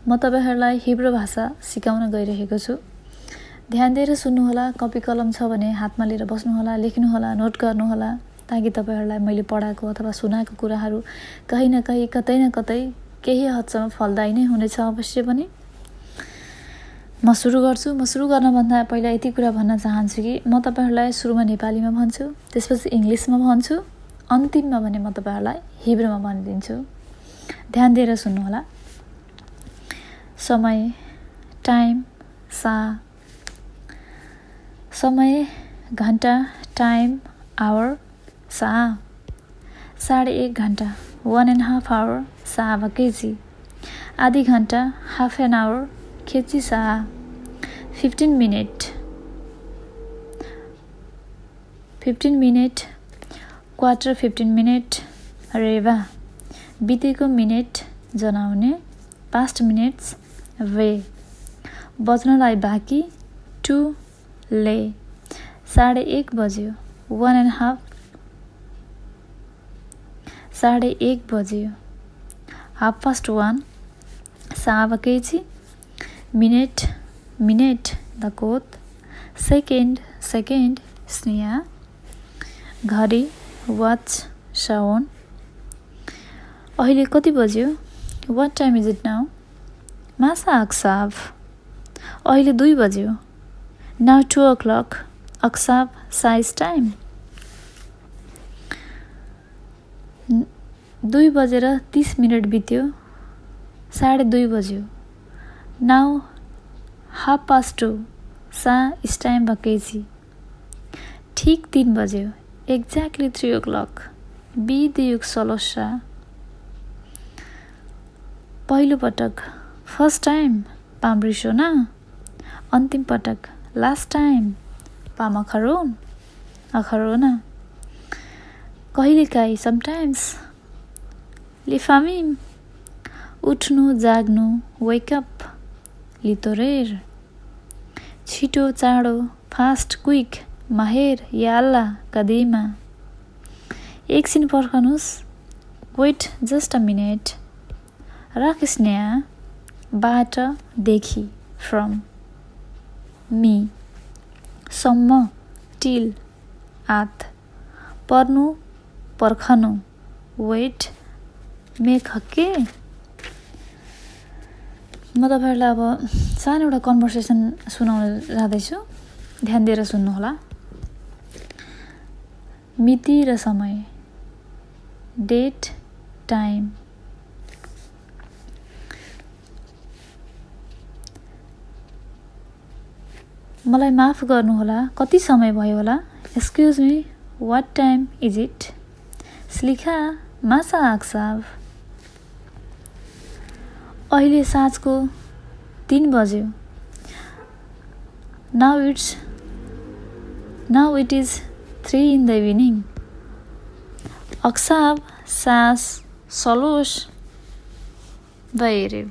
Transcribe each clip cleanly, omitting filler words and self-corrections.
म तपाईहरुलाई हिब्रू भाषा सिकाउन गइरहेको छु। ध्यान दिएर सुन्नुहोला। कपी कलम छ भने हातमा लिएर बस्नुहोला, लेख्नुहोला, नोट गर्नुहोला, ताकि तपाईहरुलाई मैले पढाएको अथवा सुनाएको कुराहरू कहीं न कहीं, कतै न कतै केही हदसम्म फलदायी नै हुनेछ अवश्य पनि। म सुरु गर्छु। म सुरु गर्नभन्दा पहिला यति कुरा भन्न चाहन्छु कि म तपाईहरुलाई सुरुमा नेपालीमा भन्छु, त्यसपछि इंग्लिशमा भन्छु, अन्तिममा भने म तपाईहरुलाई हिब्रूमा भनिदिन्छु। ध्यान दिएर सुन्नुहोला। समय, टाइम, सा। समय घण्टा, टाइम, आवर, सा। 1.5 घण्टा, 1.5 hour, सा केजी। आधी घण्टा, half an hour, केजी सा। 15 मिनट, 15 मिनट, क्वार्टर 15 मिनट, रेवा। बितेको मिनेट जनाउने, past minutes, वे। बज्नलाई बाँकी, टु, ले। 1:30 बज्यो, 1:30। 1:30 बज्यो, 1:30, सा केजी। मिनेट, मिनेट, दकोत। सेकेन्ड, सेकेन्ड, स्नेहा। घडी, वाच, साउन। अहिले कति बज्यो? What time is it now? मासा अक्साब। अहिले 2 बज्यो। Now 2 o'clock. अक्साब, size time. 2 बजेर 30 मिनट बित्यो। 2:30 बज्यो। Now 2:30, सा इस टाइम बकेजी। ठीक 3 बज्यो। Exactly 3 o'clock. बिदियुक सलोसा। पहिलो पटक, फर्स्ट टाइम, पाम्ब्रिसोना। अन्तिम पटक, लास्ट टाइम, पामखरोन, अखरोना। कहिलेकाहीँ, समटाइम्स, लिफामिम, उठ्नु, जाग्नु, वेक अप, लितोरेर। छिटो, चाँडो, फास्ट, क्विक, माहेर, या अल्लाह, कदीमा। एकछिन पर्खनुस्, वेट जस्ट अ मिनेट। राख स्नेहा, बाट, देखि, फ्रम। मी, सम्म, टिल, आत। पर्नु, पर्खनु, वेट, मेक हक्के। म तपाईहरुलाई अब सानो एउटा कन्भर्सेसन सुनाउन जाँदैछु। ध्यान दिएर सुन्नुहोला। मिति र समय, डेट, टाइम। मलाई माफ गर्नुहोला, कति समय भयो होला? Excuse me, what time is it? स्लिखा, मासा आक्साब। अहिले साँझको 3 बज्यो। Now it is 3 in the evening. अक्साब, सास, सलोस, बैरिव।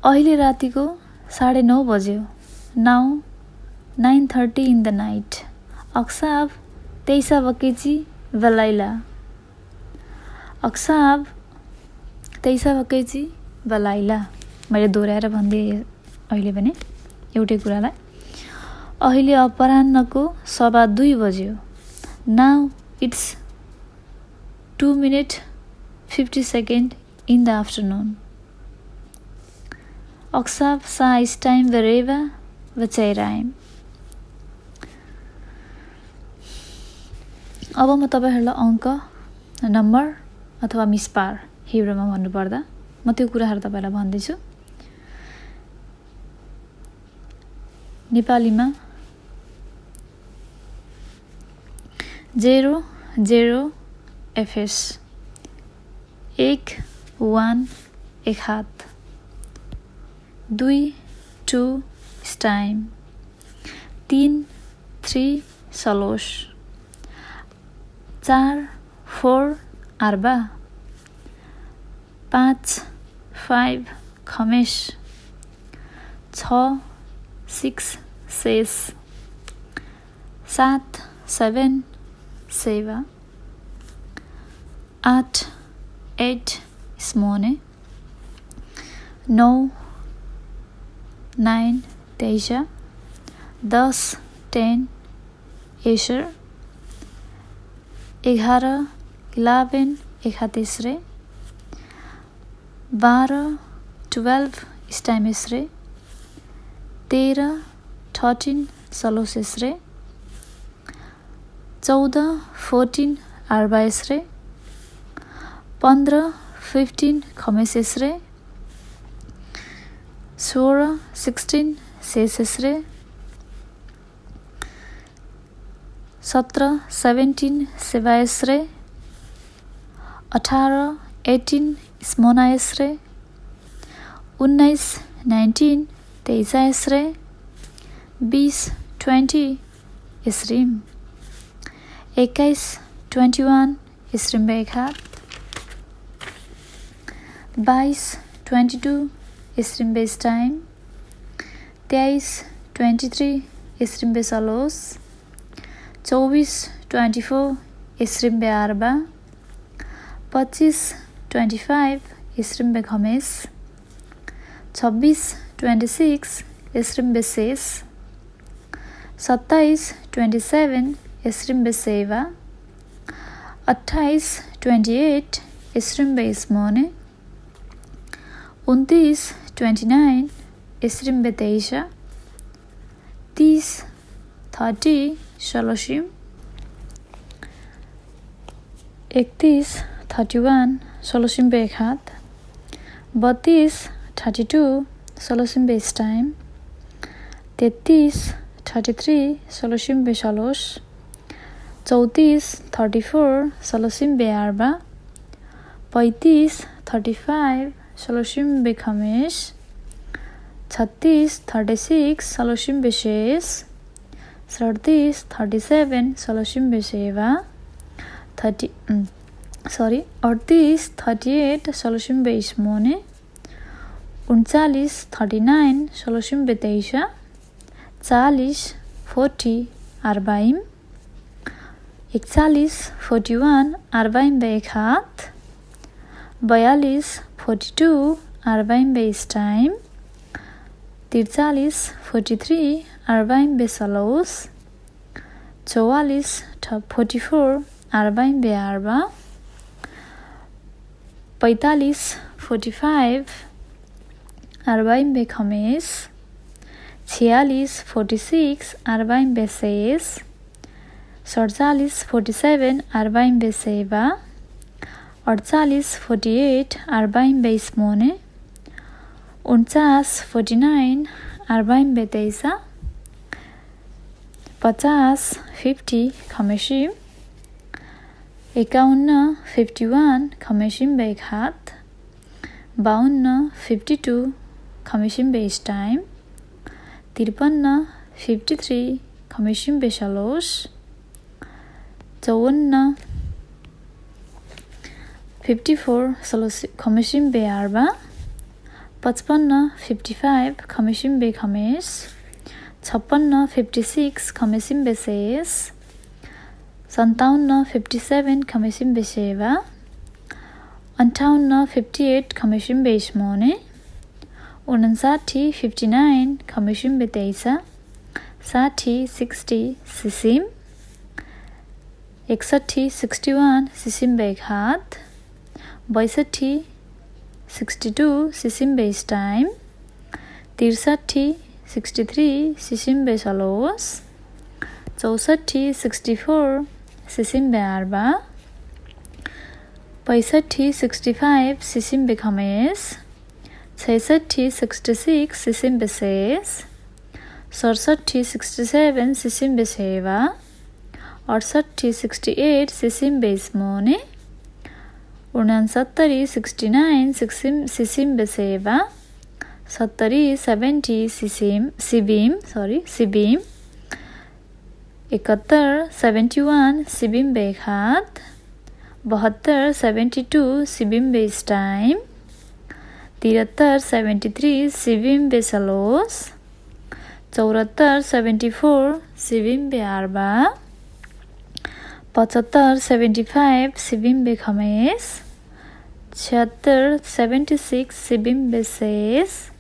अहिले रातिको 9:30 बज्यो। Now 9:30 in the night. अक्साब, तेइसा बकेची, बलाइला। अक्साब, तेइसा बकेची, बलाइला। मैले दोहोऱ्याएर भनिदिएँ अहिले भने एउटै कुरालाई। अहिले अपराह्नको 2:15 बज्यो। Now it's 2:50 in the afternoon. अक्साब, सा इस टाइम बरेवा, बचैराइम। अब म तपाईहरुलाई अङ्क, नम्बर अथवा मिसपार हिब्रूमा भन्नुपर्दा म त्यो कुराहरू तपाईलाई भन्दैछु। नेपालीमा 0, 0, एफएस। 1, 1, एक हात। 2, 2, टाइम। 3, 3, सलोस। 4, 4, आर्बा। 5, 5, खमेश। 6, 6, सेस। 7, 7, सेवा। 8, 8 स्मोने 9 9 तेइसा 10 10 एशर 11 11 एकातेश्रे 12 12 स्टाइमेश्रे 13 13 सलोसेश्रे 14 14 आर्बाएश्रे 15 15 खमेसेश्रे 16 16 सेसेश्रे 17 17 सेवाएश्रे 18 18 स्मोनाएश्रे 19 19 तेइसाएश्रे 20 20 इसरिम 21 21 इसरिम बेखात 22 22 इसरिम बेस टाइम 23 23 इसरिम बे सलोस 24 24 इसरिम बे आर्बा 25 25 इसरिम बे खमेस 26 26 इसरिम बे सेस 27 27 इसरिम बे सेवा 28 28 इसरिम बे स्मोने 29 29 इसरिम बे तेइसा 30 30 शलोशिम 31 31 शलोशिम बे एकात 32 32 शलोशिम बे स्टाइम 33 33 शलोशिम बे शलोश 34 34 शलोशिम बे आर्बा 35 35 शलोशिम बे खमेश 36 36 शलोशिम बे शेष 37 37 शलोशिम बे सेवा 38 38 शलोशिम बे स्मोने 39 39 शलोशिम बे तेइसा 40 40 आर्बाइम 41 41 आर्बाइम बे एकात 42 42 आर्बाइम बे स्टाइम 43 43 आर्बाइम बे सलोस 44 44 आर्बाइम बे आर्बा 45 45 आर्बाइम बे खमेस 46 46 आर्बाइम बे सेस 47 47 आर्बाइम बे सेवा 48 48 आर्बाइम बे स्मोने 49 49 आर्बाइम बे तेइसा 50 50 खमेशिम 51 51 खमेशिम बे एकात 52 52 खमेशिम बे स्टाइम 53 53 खमेशिम बे शलोश 54 54 खमेशिम बे आर्बा 55 55 खमेशिम बे खमेस 56 56 खमेशिम बे सेस 57 57 खमेशिम बे सेवा 58 58 खमेशिम बे स्मोने 59 59 खमेशिम बे तेइसा 60 60 सिसिम 61 61 सिसिम बे एकात 62 62 सिसिम बे स्टाइम 63 63 सिसिम बे सलोस 64 64 सिसिम बे आर्बा 65 65 सिसिम बे खमेस 66 66 सिसिम बे सेस 67 67 सिसिम बे सेवा 68 68 सिसिम बे स्मोने 69 69 सिसिम बे सेवा 70 70 सिबिम 71 71 सिबिम बे एकात 72 72 सिबिम बे स्टाइम 73 73 सिबिम बे सलोस 74 74 सिबिम बे आर्बा 75 75 सिबिम बे खमेस 76 76 Sibimbe 6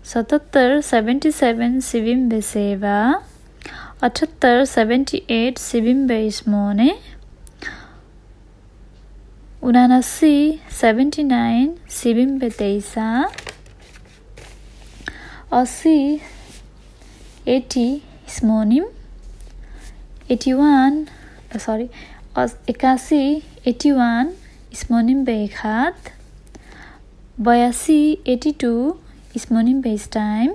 77 77 Sibimbe 7 78 78 Sibimbe Ismone 79 79 Sibimbe 23 80 80 Ismonim 81 81 81 Ismonim Beikhat 82 82 Ismonim Beistime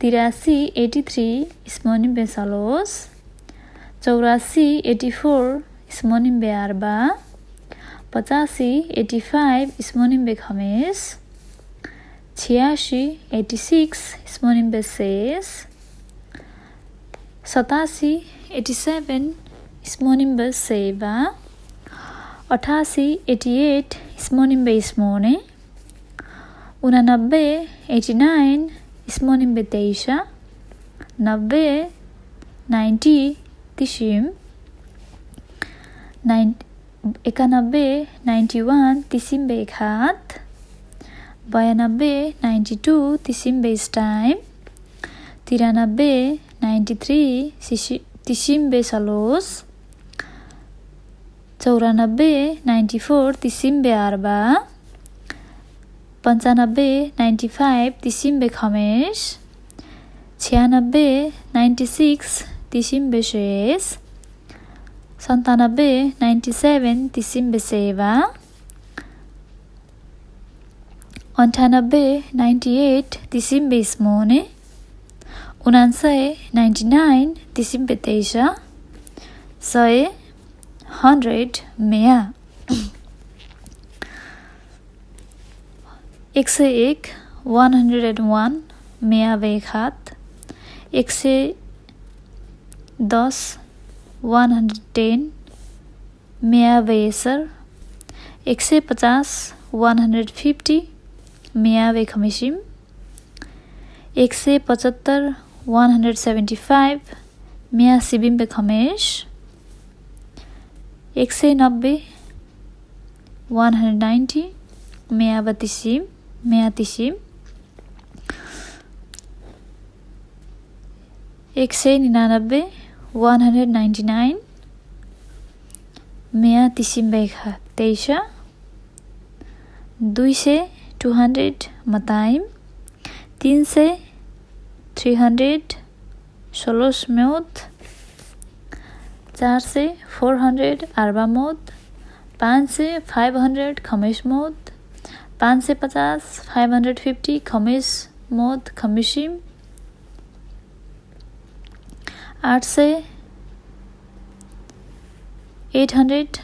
83 83 Ismonim Besalos 84 84 Ismonim Bearba 85 85 Ismonim Bekhames 86 86 Ismonim Beses 87 87 Ismonim Beseva 88 88 Ismonim Beismone 89 89 Ismonim Beteisha 90 90 Tishim 91 91 Tisim Beikhat 92 92 Tisim Beistime 93 93 Tisim Besalos 94 94 Tisim Bearba 95 95 Tisim Bekhamesh 96 96 Tisim Beshes 97 97 Tisim Beseva 98 98 Tisim Besmone 99 99 Tisim Beteisha 100 100 Mea 101 101 Mea Beikhat 110 110 Mea Beisar 150 150 Mea Beikhamishim 175 175 Mea Sibim Bekhamesh 190 190 Mea Batisim Mea Tishim 199 199 Mea Tishim Beikhat Teisha 200 200 Mataim 300 300 Sholos Meot 400 400 Arba Mot 500 500 Khamesh Mot 550 550 Khamesh Mot Khamishim 800 800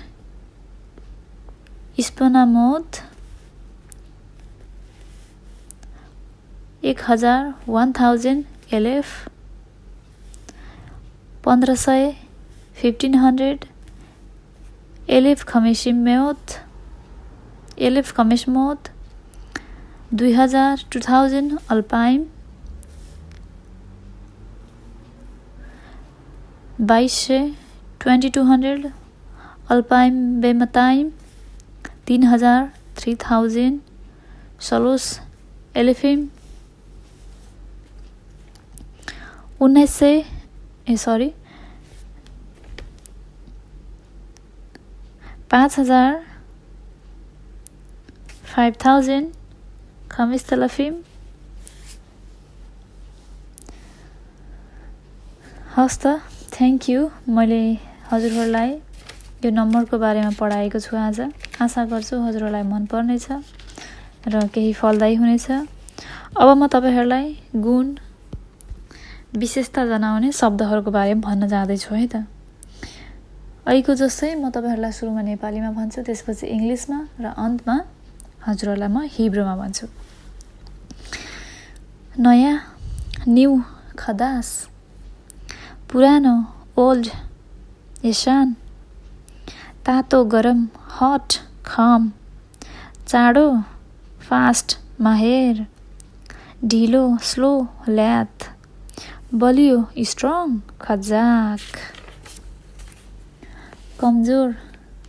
Ispona Mot 1000 1000 Elef 1500 1500 Elef Khamishim Meot Elef Khamesh Mot 2000 2000 Alpaim 2200 2200 Alpaim Bemataim 3000 3000 Shalos Elefim 1900 5000 5000 Khamis Talafim हस् त thank you मैले हजुरहरूलाई यो नम्बरको बारेमा पढाएको छु आज आशा गर्छु हजुरहरूलाई मन पर्नेछ र केही फलदायी हुनेछ अब म तपाईहरुलाई गुण विशेषता जनाउने शब्दहरूको बारेमा भन्न जाँदैछु है त अहिलेको जस्तै म तपाईहरुलाई सुरुमा नेपालीमा भन्छु त्यसपछि इंग्लिशमा र अन्तमा हजुरहरूलाई म हिब्रूमा भन्छु नयाँ न्यू खदास पुरानो ओल्ड यशान तातो गरम हट खम चाँडो फास्ट माहेर ढिलो स्लो ल्याथ बलियो स्ट्रङ खजाक कमजोर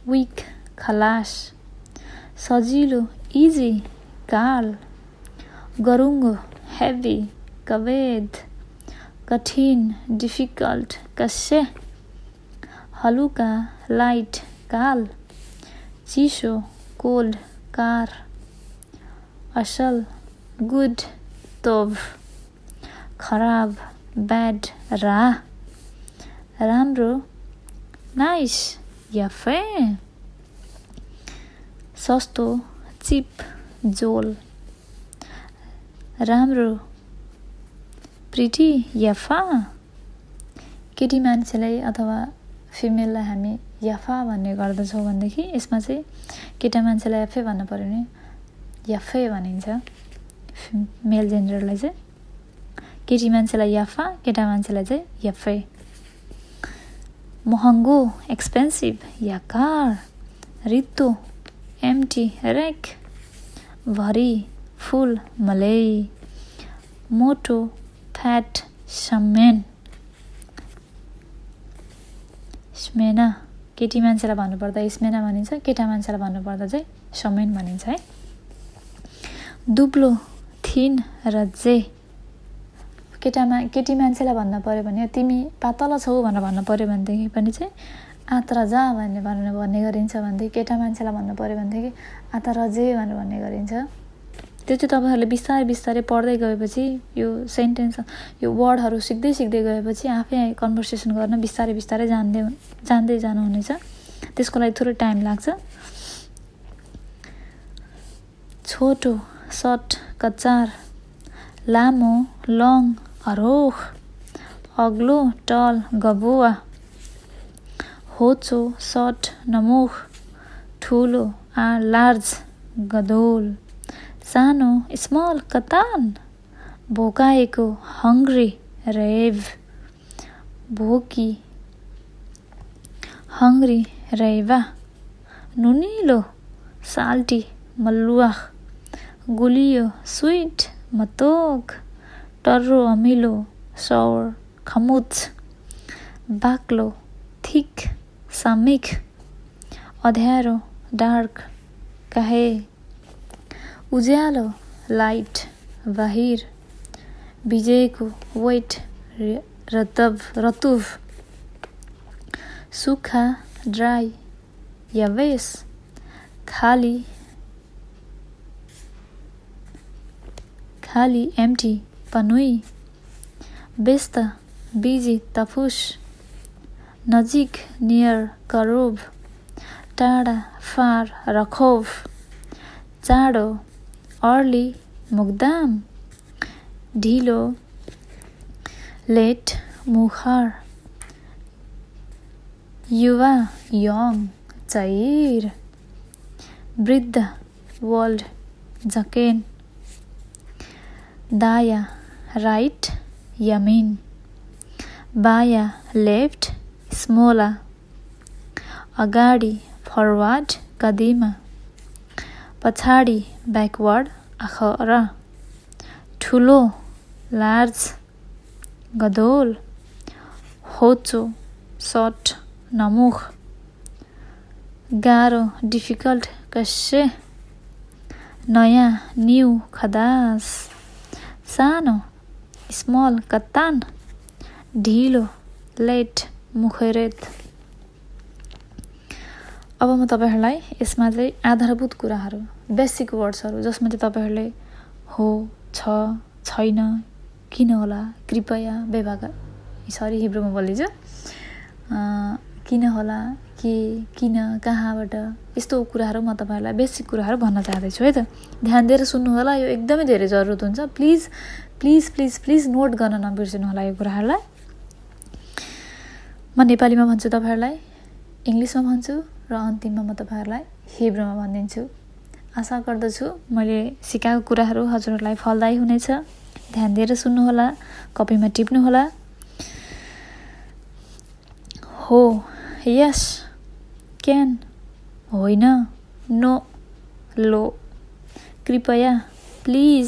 विक खलास सजिलो इजी काल, गरुङ्गो हेभी कवेद, कठिन डिफिकल्ट कस्य, हलुका लाइट काल, चिसो कोल्ड कार, असल गुड तोभ, खराब ब्याड राह, राम्रो नाइस याफे, सस्तो चिप जोल, राम्रो प्रिटी याफा। केटी मान्छेलाई अथवा फिमेललाई हामी याफा भन्ने गर्दछौँ भनेदेखि यसमा चाहिँ केटा मान्छेलाई याफे भन्नु पर्यो भने याफे भनिन्छ। मेल जेन्डरलाई चाहिँ केटी मान्छेलाई याफा, केटा मान्छेलाई चाहिँ याफे। महँगो एक्सपेन्सिभ याकार, रित्तो एम्टी रेक, भरी फुल मलै, मोटो फ्याट समेन। स्मेना केटी मान्छेलाई भन्नुपर्दा स्मेना भनिन्छ, केटा मान्छेलाई भन्नुपर्दा चाहिँ समेन भनिन्छ है। दुब्लो थिन र जे, केटी मान्छेलाई भन्नु पर्यो भने तिमी पातला छौ भनेर भन्नु पर्यो भनेदेखि पनि चाहिँ आत्रा जा भन्ने गरिन्छ। भनेदेखि केटा मान्छेलाई भन्नु पर्यो भनेदेखि आत्रा जे भनेर भन्ने गरिन्छ। त्यो चाहिँ तपाईँहरूले बिस्तारै बिस्तारै पढ्दै गएपछि यो सेन्टेन्स यो वर्डहरू सिक्दै सिक्दै गएपछि आफै कन्भर्सेसन गर्न बिस्तारै बिस्तारै जान्दै जानुहुनेछ। त्यसको लागि थोरै टाइम लाग्छ। छोटो सर्ट कचार, लामो लङ अरोख, अग्लो टल गबुवा, होचो सर्ट नमुख, ठुलो लार्ज गदोल, सानो स्मल कतान, भोकाएको हङ्ग्री रेभ, भोकी हङ्ग्री रेवा, नुनिलो साल्टी मल्लुवा, गुलियो स्विट मतोक, टर्रो अमिलो सौर खमुच, बाक्लो थिक सामिक, अँध्यारो डार्क काहे, उज्यालो लाइट बाहिर, भिजेको वेट रतुभ, सुक्खा ड्राई यवेस, खाली एम्टी पनुई, व्यस्त बिजी तफुस, नजिक नियर करोब, टाढा फार रखोभ, चाँडो अर्ली मुक्दाम, ढिलो लेट मुखार, युवा यङ चैर, वृद्ध वर्ल्ड जकेन, दाया राइट यमिन, बाया लेफ्ट स्मोला, अगाडि फरवार्ड कदिमा, पछाडि ब्याकवर्ड आखरा, ठुलो लार्ज गदोल, होचो सर्ट नमुख, गाह्रो डिफिकल्ट कस्य, नयाँ न्यू खदास, सानो स्मल कतान, ढिलो लेट मुखरेत। अब म तपाईहरुलाई यसमा चाहिँ आधारभूत कुराहरू बेसिक वर्ड्सहरू जसमा चाहिँ तपाईहरुले हो छ छैन किन होला कृपया बेभागा सरी हिब्रूमा बोलिन्छ किन होला के किन कहाँबाट यस्तो कुराहरू म तपाईहरुलाई बेसिक कुराहरू भन्न चाहदै छु है त। ध्यान दिएर सुन्नु होला, यो एकदमै धेरै जरुरत हुन्छ। Please please please please note गर्न नबिर्सनु होला यो कुराहरूलाई। म नेपालीमा भन्छु तपाईहरुलाई, इंग्लिशमा भन्छु र अन्तिममा म तपाईहरुलाई हिब्रूमा भनिदिन्छु। आशा गर्दछु मैले सिकाएको कुराहरू हजुरहरूलाई फलदायी हुनेछ। ध्यान दिएर सुन्नु होला, कपीमा टिप्नु होला। हो यस, क्यान होइन, नो लो, कृपया प्लिज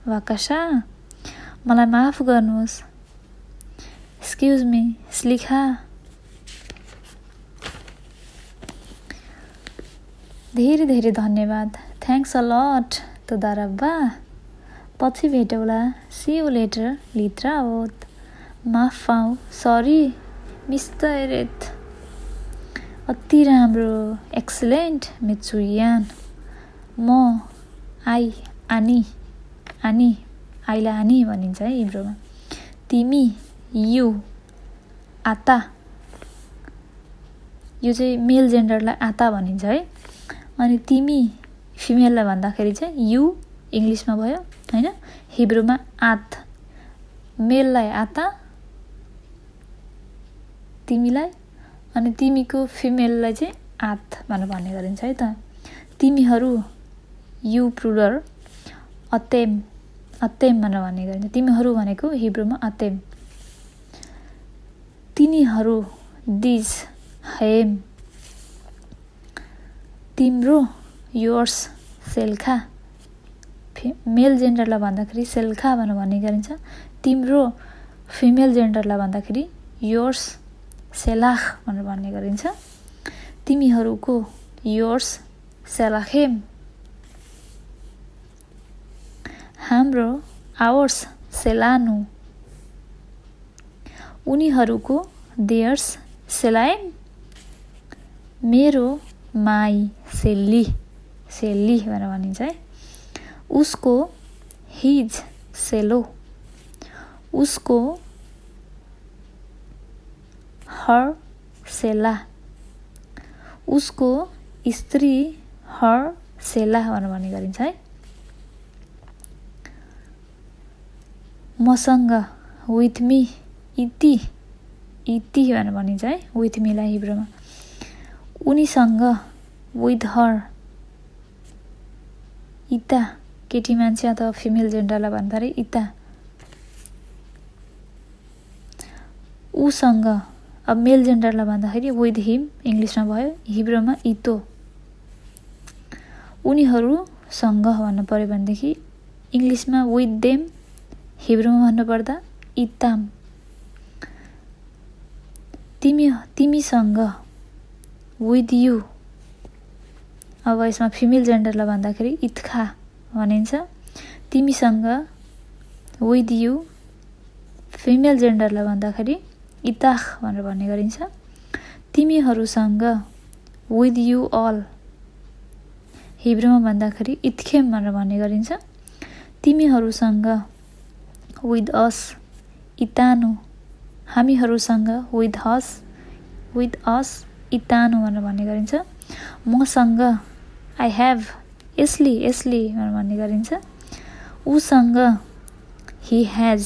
वाकसा, मलाई माफ गर्नुहोस्, एक्सक्युज मी स्लिखा। धेरै धेरै धन्यवाद. Thanks a lot. तोदा रब्बा. पछि भेटौँला. See you later. लित्रावत. माफ पाऊ. सरी मिस्टर एरेथ. अति राम्रो. एक्सलेन्ट. मेचुरियान. म आनी आईलाई आनी भनिन्छ है हिब्रूमा. तिमी यु आता. यो चाहिँ मेल जेन्डरलाई आता भनिन्छ है. अनि तिमी फिमेललाई भन्दाखेरि चाहिँ यु इङ्ग्लिसमा भयो होइन. हिब्रूमा आत. मेललाई आता तिमीलाई, अनि तिमीको फिमेललाई चाहिँ आत भनेर भन्ने गरिन्छ है त. तिमीहरू यु प्लुरल. अतेम भनेर भन्ने गरिन्छ. तिमीहरू भनेको हिब्रूमा अतेम. तिनीहरू दिज हेम. तिम्रो योर्स सेल्खा. मेल जेन्डरलाई भन्दाखेरि सेल्खा भनेर भन्ने गरिन्छ. तिम्रो फिमेल जेन्डरलाई भन्दाखेरि योर्स सेलाख भनेर भन्ने गरिन्छ. तिमीहरूको योर्स सेलाखेम. हाम्रो आवर्स सेलानु. उनीहरूको देयर्स सेलाएम. मेरो माई सेल्ली भनेर भनिन्छ है. उसको हिज सेलो. उसको हर सेला. उसको स्त्री हर सेला भनेर भन्ने गरिन्छ है. मसँग विथ मी इति भनेर भनिन्छ है. विथ मीलाई हिब्रूमा. उनीसँग विथ हर इता. केटी मान्छे अथवा फिमेल जेन्डरलाई भन्दाखेरि इता. उसँग अब मेल जेन्डरलाई भन्दाखेरि विथ हिम इङ्ग्लिसमा भयो. हिब्रूमा इतो. उनीहरूसँग भन्नु पऱ्यो भनेदेखि इङ्ग्लिसमा विथ देम, हिब्रूमा भन्नुपर्दा इताम. तिमीसँग विथ यु. अब यसमा फिमेल जेन्डरलाई भन्दाखेरि इत्खा भनिन्छ. तिमीसँग विथ यु. फिमेल जेन्डरलाई भन्दाखेरि इताख भनेर भन्ने गरिन्छ. तिमीहरूसँग विथ यु अल. हिब्रूमा भन्दाखेरि इत्खेम भनेर भन्ने गरिन्छ. तिमीहरूसँग विथ अस इतानु. हामीहरूसँग विथ अस इतानु भनेर भन्ने गरिन्छ. मसँग आई हेभ एस्ली भनेर भन्ने गरिन्छ. उसँग ही हेज.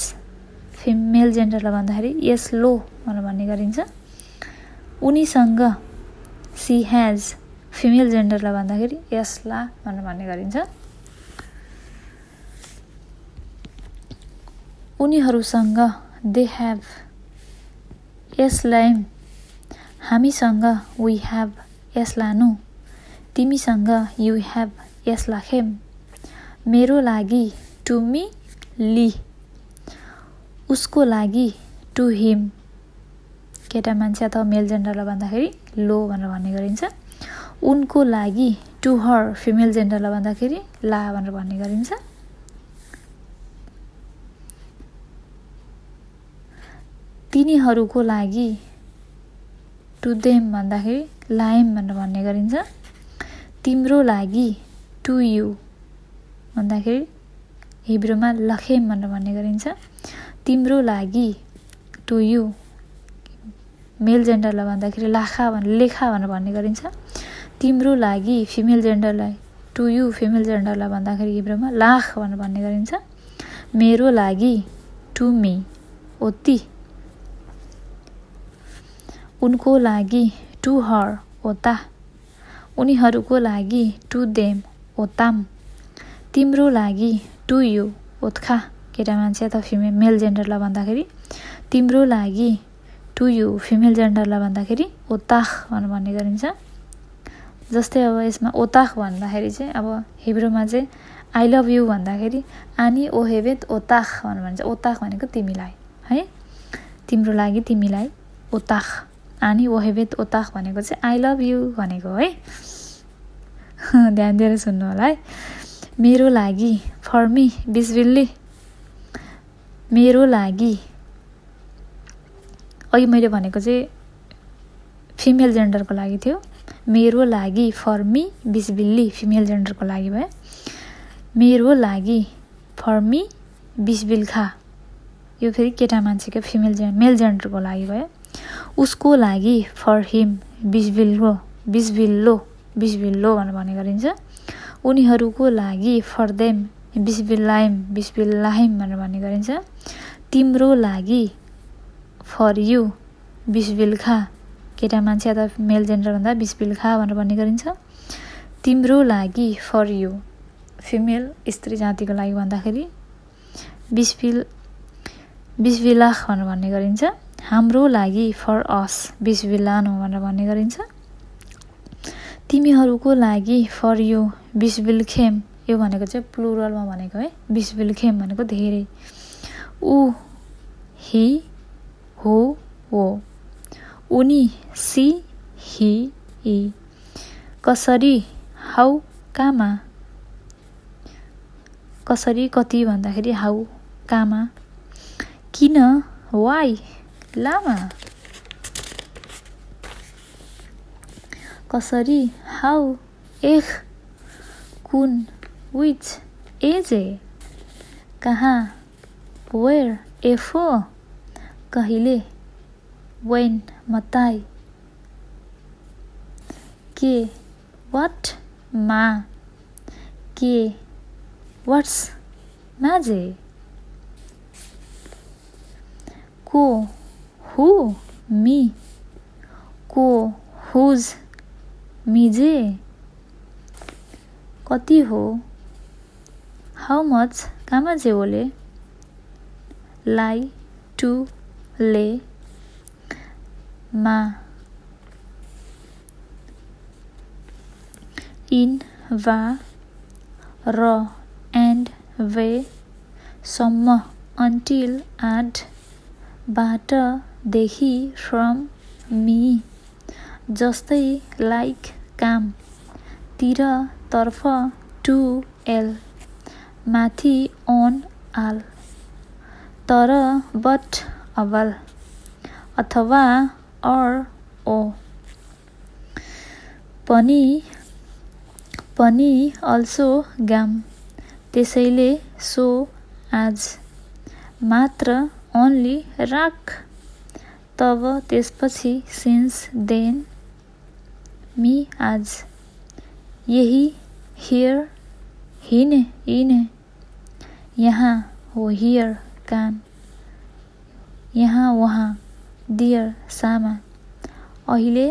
फिमेल जेन्डरलाई भन्दाखेरि यसलो भनेर भन्ने गरिन्छ. उनीसँग सी हेज. फिमेल जेन्डरलाई भन्दाखेरि यसला भनेर भन्ने गरिन्छ. उनीहरूसँग दे हेभ यसलाइम. हामीसँग वी हेभ यसलानु. तिमीसँग यु हेभ यसलाखेम. मेरो लागि टु मी ली. उसको लागि टु हिम. केटा मान्छे अथवा मेल जेन्डरलाई भन्दाखेरि लो भनेर भन्ने गरिन्छ. उनको लागि टु हर. फिमेल जेन्डरलाई भन्दाखेरि ला भनेर भन्ने गरिन्छ. तिनीहरूको लागि टु देम भन्दाखेरि लाइम भनेर भन्ने गरिन्छ. तिम्रो लागि टु यु भन्दाखेरि हिब्रूमा लखेम भनेर भन्ने गरिन्छ. तिम्रो लागि टु यु. मेल जेन्डरलाई भन्दाखेरि लेखा भनेर भन्ने गरिन्छ. तिम्रो लागि फिमेल जेन्डरलाई टु यु. फिमेल जेन्डरलाई भन्दाखेरि हिब्रूमा लाख भनेर भन्ने गरिन्छ. मेरो लागि टु मी ओती. उनको लागि टु हर ओता. उनीहरूको लागि टु देम ओताम. तिम्रो लागि टु यु ओत्खा. केटा मान्छे अथवा फिमेल मेल जेन्डरलाई भन्दाखेरि. तिम्रो लागि टु यु. फिमेल जेन्डरलाई भन्दाखेरि ओताख भनेर भन्ने गरिन्छ. जस्तै अब यसमा ओताख भन्दाखेरि चाहिँ अब हिब्रूमा चाहिँ आई लभ यु भन्दाखेरि आनी ओहेबेत ओताख भनेर भन्छ. ओताख भनेको तिमीलाई है. तिम्रो लागि तिमीलाई ओताख. आनी ओहेबेत ओताख भनेको चाहिँ आई लभ यु भनेको है. ध्यान दिएर सुन्नु होला है। मेरो लागि फर मी बिस्बिल्ली, मेरो लागि। अघि मैले भनेको चाहिँ फिमेल जेन्डरको लागि थियो। मेरो लागि फर मी बिस्बिल्ली फिमेल जेन्डरको लागि भयो। मेरो लागि फर मी बिस्बिल्खा यो फेरि केटा मान्छेको मेल जेन्डरको लागि भयो। उसको लागि फर हिम बिस्बिल्लो बिस्बिल्लो बिस्बिल्लो भनेर भन्ने गरिन्छ। उनीहरूको लागि फर देम बिस्बिल्लाहिम बिस्बिल्लाहिम भनेर भन्ने गरिन्छ। तिम्रो लागि फर यु बिस्बिल्खा केटा मान्छे अथवा मेल जेन्डर भन्दा बिस्बिल्खा भनेर भन्ने गरिन्छ। तिम्रो लागि फर यु फिमेल स्त्री जातिको लागि भन्दाखेरि बिस्बिलाख भनेर भन्ने गरिन्छ। हाम्रो लागि फर अस बिस्बिलानो भनेर भन्ने गरिन्छ। तिमीहरूको लागि फर यु बिस्बिल्खेम यो भनेको चाहिँ प्लुरलमा भनेको है। बिस्बिल्खेम भनेको धेरै। ऊ हि हो वो उनी सी हि इ। कसरी हाउ कामा, कसरी कति भन्दाखेरि हाउ कामा। किन वाइ लामा। कसरी हाउ एख कुन विच एजे। कहाँ वेयर एफो कहिले वेन मताई। के वाट मा के वाट्स माजे। को हु मी को हुज मिजे। कति हो हाउ मच कामाजे ओले। लाई टु ले मा। इन वा र एन्ड वे सम्म अन्टिल आड बाट देखि फ्रम मी जस्तै लाइक काम तिर तर्फ टु एल माथि ओन आल तर बट अवल अथवा अर ओ पनि अल्सो गाम त्यसैले सो आज मात्र ओन्ली राख तब त्यसपछि सिन्स देन मी आज यही हियर हिने इने यहाँ हो हियर कान यहाँ वहाँ डियर सामा अहिले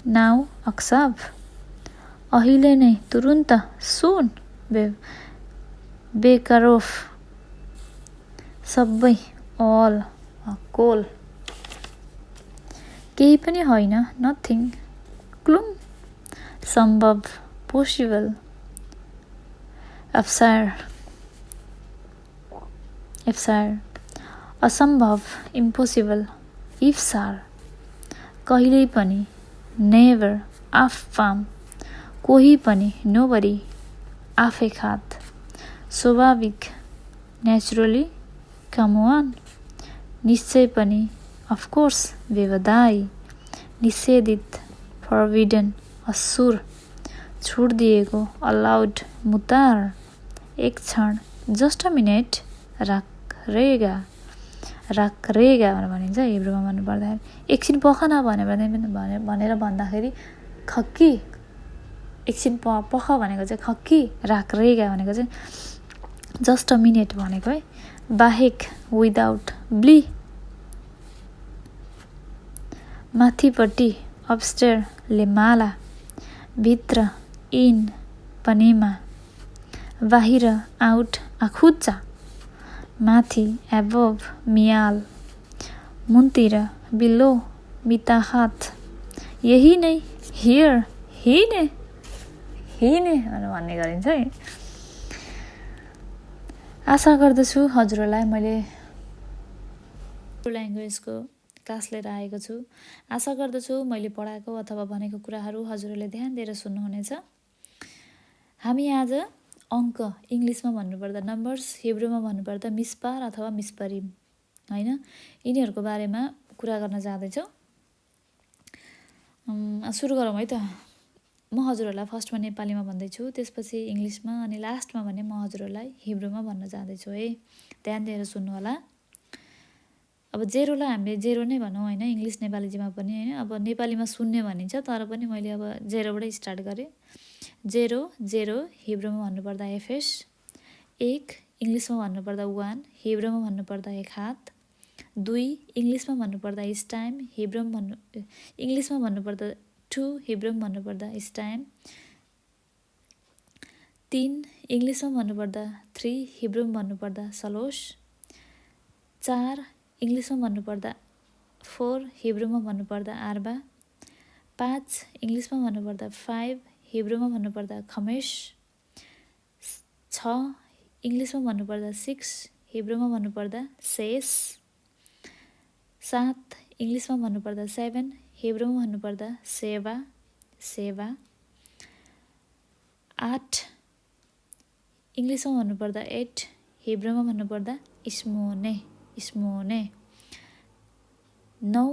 नाउ अक्साब अहिले नै तुरुन्त सुन बेकारोफ सबै अल कोल केही पनि होइन नथिङ क्लुम सम्भव पोसिबल अफसार असम्भव इम्पोसिबल इफ्सार कहिल्यै पनि नेभर आफाम कोही पनि नोबडी आफै खात स्वाभाविक नेचुरली कमवान निश्चय पनि अफकोर्स व्यवधाई निषेधित फर्बिडन असुर छुट दिएको अलाउड मुतार एक क्षण जस्ट अ मिनट राख रहेगा भनेर भनिन्छ हिब्रूमा भन्नुपर्दाखेरि। एकछिन पख न भनेर भन्दाखेरि खक्की एकछिन पख भनेको चाहिँ खक्की राख रहेगा भनेको चाहिँ जस्ट अ मिनट भनेको है। बाहेक विदाउट ब्ली माथिपट्टि अपस्टेयर ले माला भित्र इन पनेमा बाहिर आउट आखुच्चा माथि एबोभ मियाल मुनतिर बिलो मिताहात यही नै हियर हिने भनेर भन्ने गरिन्छ है। आशा गर्दछु हजुरहरूलाई मैले ल्याङ्ग्वेजको क्लास लिएर आएको छु। आशा गर्दछु मैले पढाएको अथवा भनेको कुराहरू हजुरहरूले ध्यान दिएर सुन्नुहुनेछ। हामी आज अङ्क इङ्ग्लिसमा भन्नुपर्दा नम्बर्स, हिब्रूमा भन्नुपर्दा मिस्पार अथवा मिस्परिम होइन, यिनीहरूको बारेमा कुरा गर्न जाँदैछौँ। सुरु गरौँ है त। म हजुरहरूलाई फर्स्टमा नेपालीमा भन्दैछु, त्यसपछि इङ्ग्लिसमा, अनि लास्टमा भने म हजुरहरूलाई हिब्रूमा भन्न जाँदैछु है। ध्यान दिएर सुन्नु होला। अब जेरोलाई हामीले जेरो नै भनौँ होइन, इङ्ग्लिस नेपालीजीमा पनि होइन। अब नेपालीमा शून्य भनिन्छ, तर पनि मैले अब जेरोबाटै स्टार्ट गरेँ। जेरो, जेरो हिब्रूमा भन्नुपर्दा एफएस। एक इङ्ग्लिसमा भन्नुपर्दा वान, हिब्रूमा भन्नुपर्दा एक हात। दुई इङ्ग्लिसमा भन्नुपर्दा इस्टाइम, इङ्ग्लिसमा भन्नुपर्दा टु, हिब्रूमा भन्नुपर्दा इस्टाइम। तीन इङ्ग्लिसमा भन्नुपर्दा थ्री, हिब्रूमा भन्नुपर्दा सलोस। चार इङ्ग्लिसमा भन्नुपर्दा फोर, हिब्रूमा भन्नुपर्दा आर्बा। पाँच इङ्ग्लिसमा भन्नुपर्दा फाइभ, हिब्रूमा भन्नुपर्दा खमेस। छ इङ्ग्लिसमा भन्नुपर्दा सिक्स, हिब्रूमा भन्नुपर्दा सेस। सात इङ्ग्लिसमा भन्नुपर्दा सेभेन, हिब्रूमा भन्नुपर्दा सेवा, सेवा। आठ इङ्ग्लिसमा भन्नुपर्दा एट, हिब्रूमा भन्नुपर्दा स्मोने, स्मोने। नौ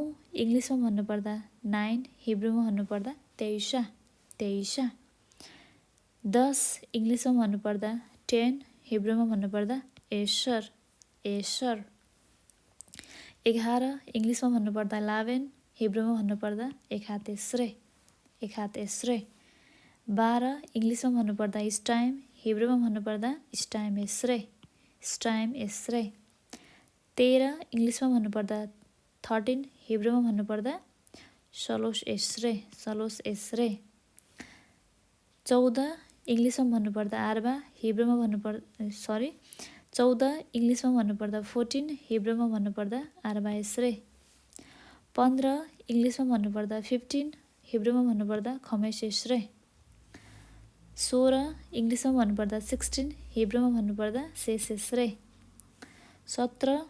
इङ्ग्लिसमा भन्नुपर्दा नाइन, हिब्रूमा भन्नुपर्दा तेइसा, तेइसा। 10 इङ्ग्लिसमा भन्नुपर्दा 10, हिब्रूमा भन्नुपर्दा एसर, एसर। 11 इङ्ग्लिसमा भन्नुपर्दा 11, हिब्रूमा भन्नुपर्दा एक हात एस्रे, एक हात एस्रे। 12 इङ्ग्लिसमा भन्नुपर्दा स्टाइम, हिब्रूमा भन्नुपर्दा स्टाइम एस्रे, स्टाइम एस्रे। 13 इङ्ग्लिसमा भन्नुपर्दा 13, हिब्रूमा भन्नुपर्दा सलोस एस्रे, सलोस एस्रे। 14 इङ्ग्लिसमा भन्नुपर्दा आर्बा, हिब्रूमा भन्नुपर्दा 14 इङ्ग्लिसमा भन्नुपर्दा 14, हिब्रूमा भन्नुपर्दा आर्बा एस्रे। 15 इङ्ग्लिसमा भन्नुपर्दा 15, हिब्रूमा भन्नुपर्दा खमेस एस्रे। 16 इङ्ग्लिसमा भन्नुपर्दा 16, हिब्रूमा भन्नुपर्दा सेस एस्रे। 17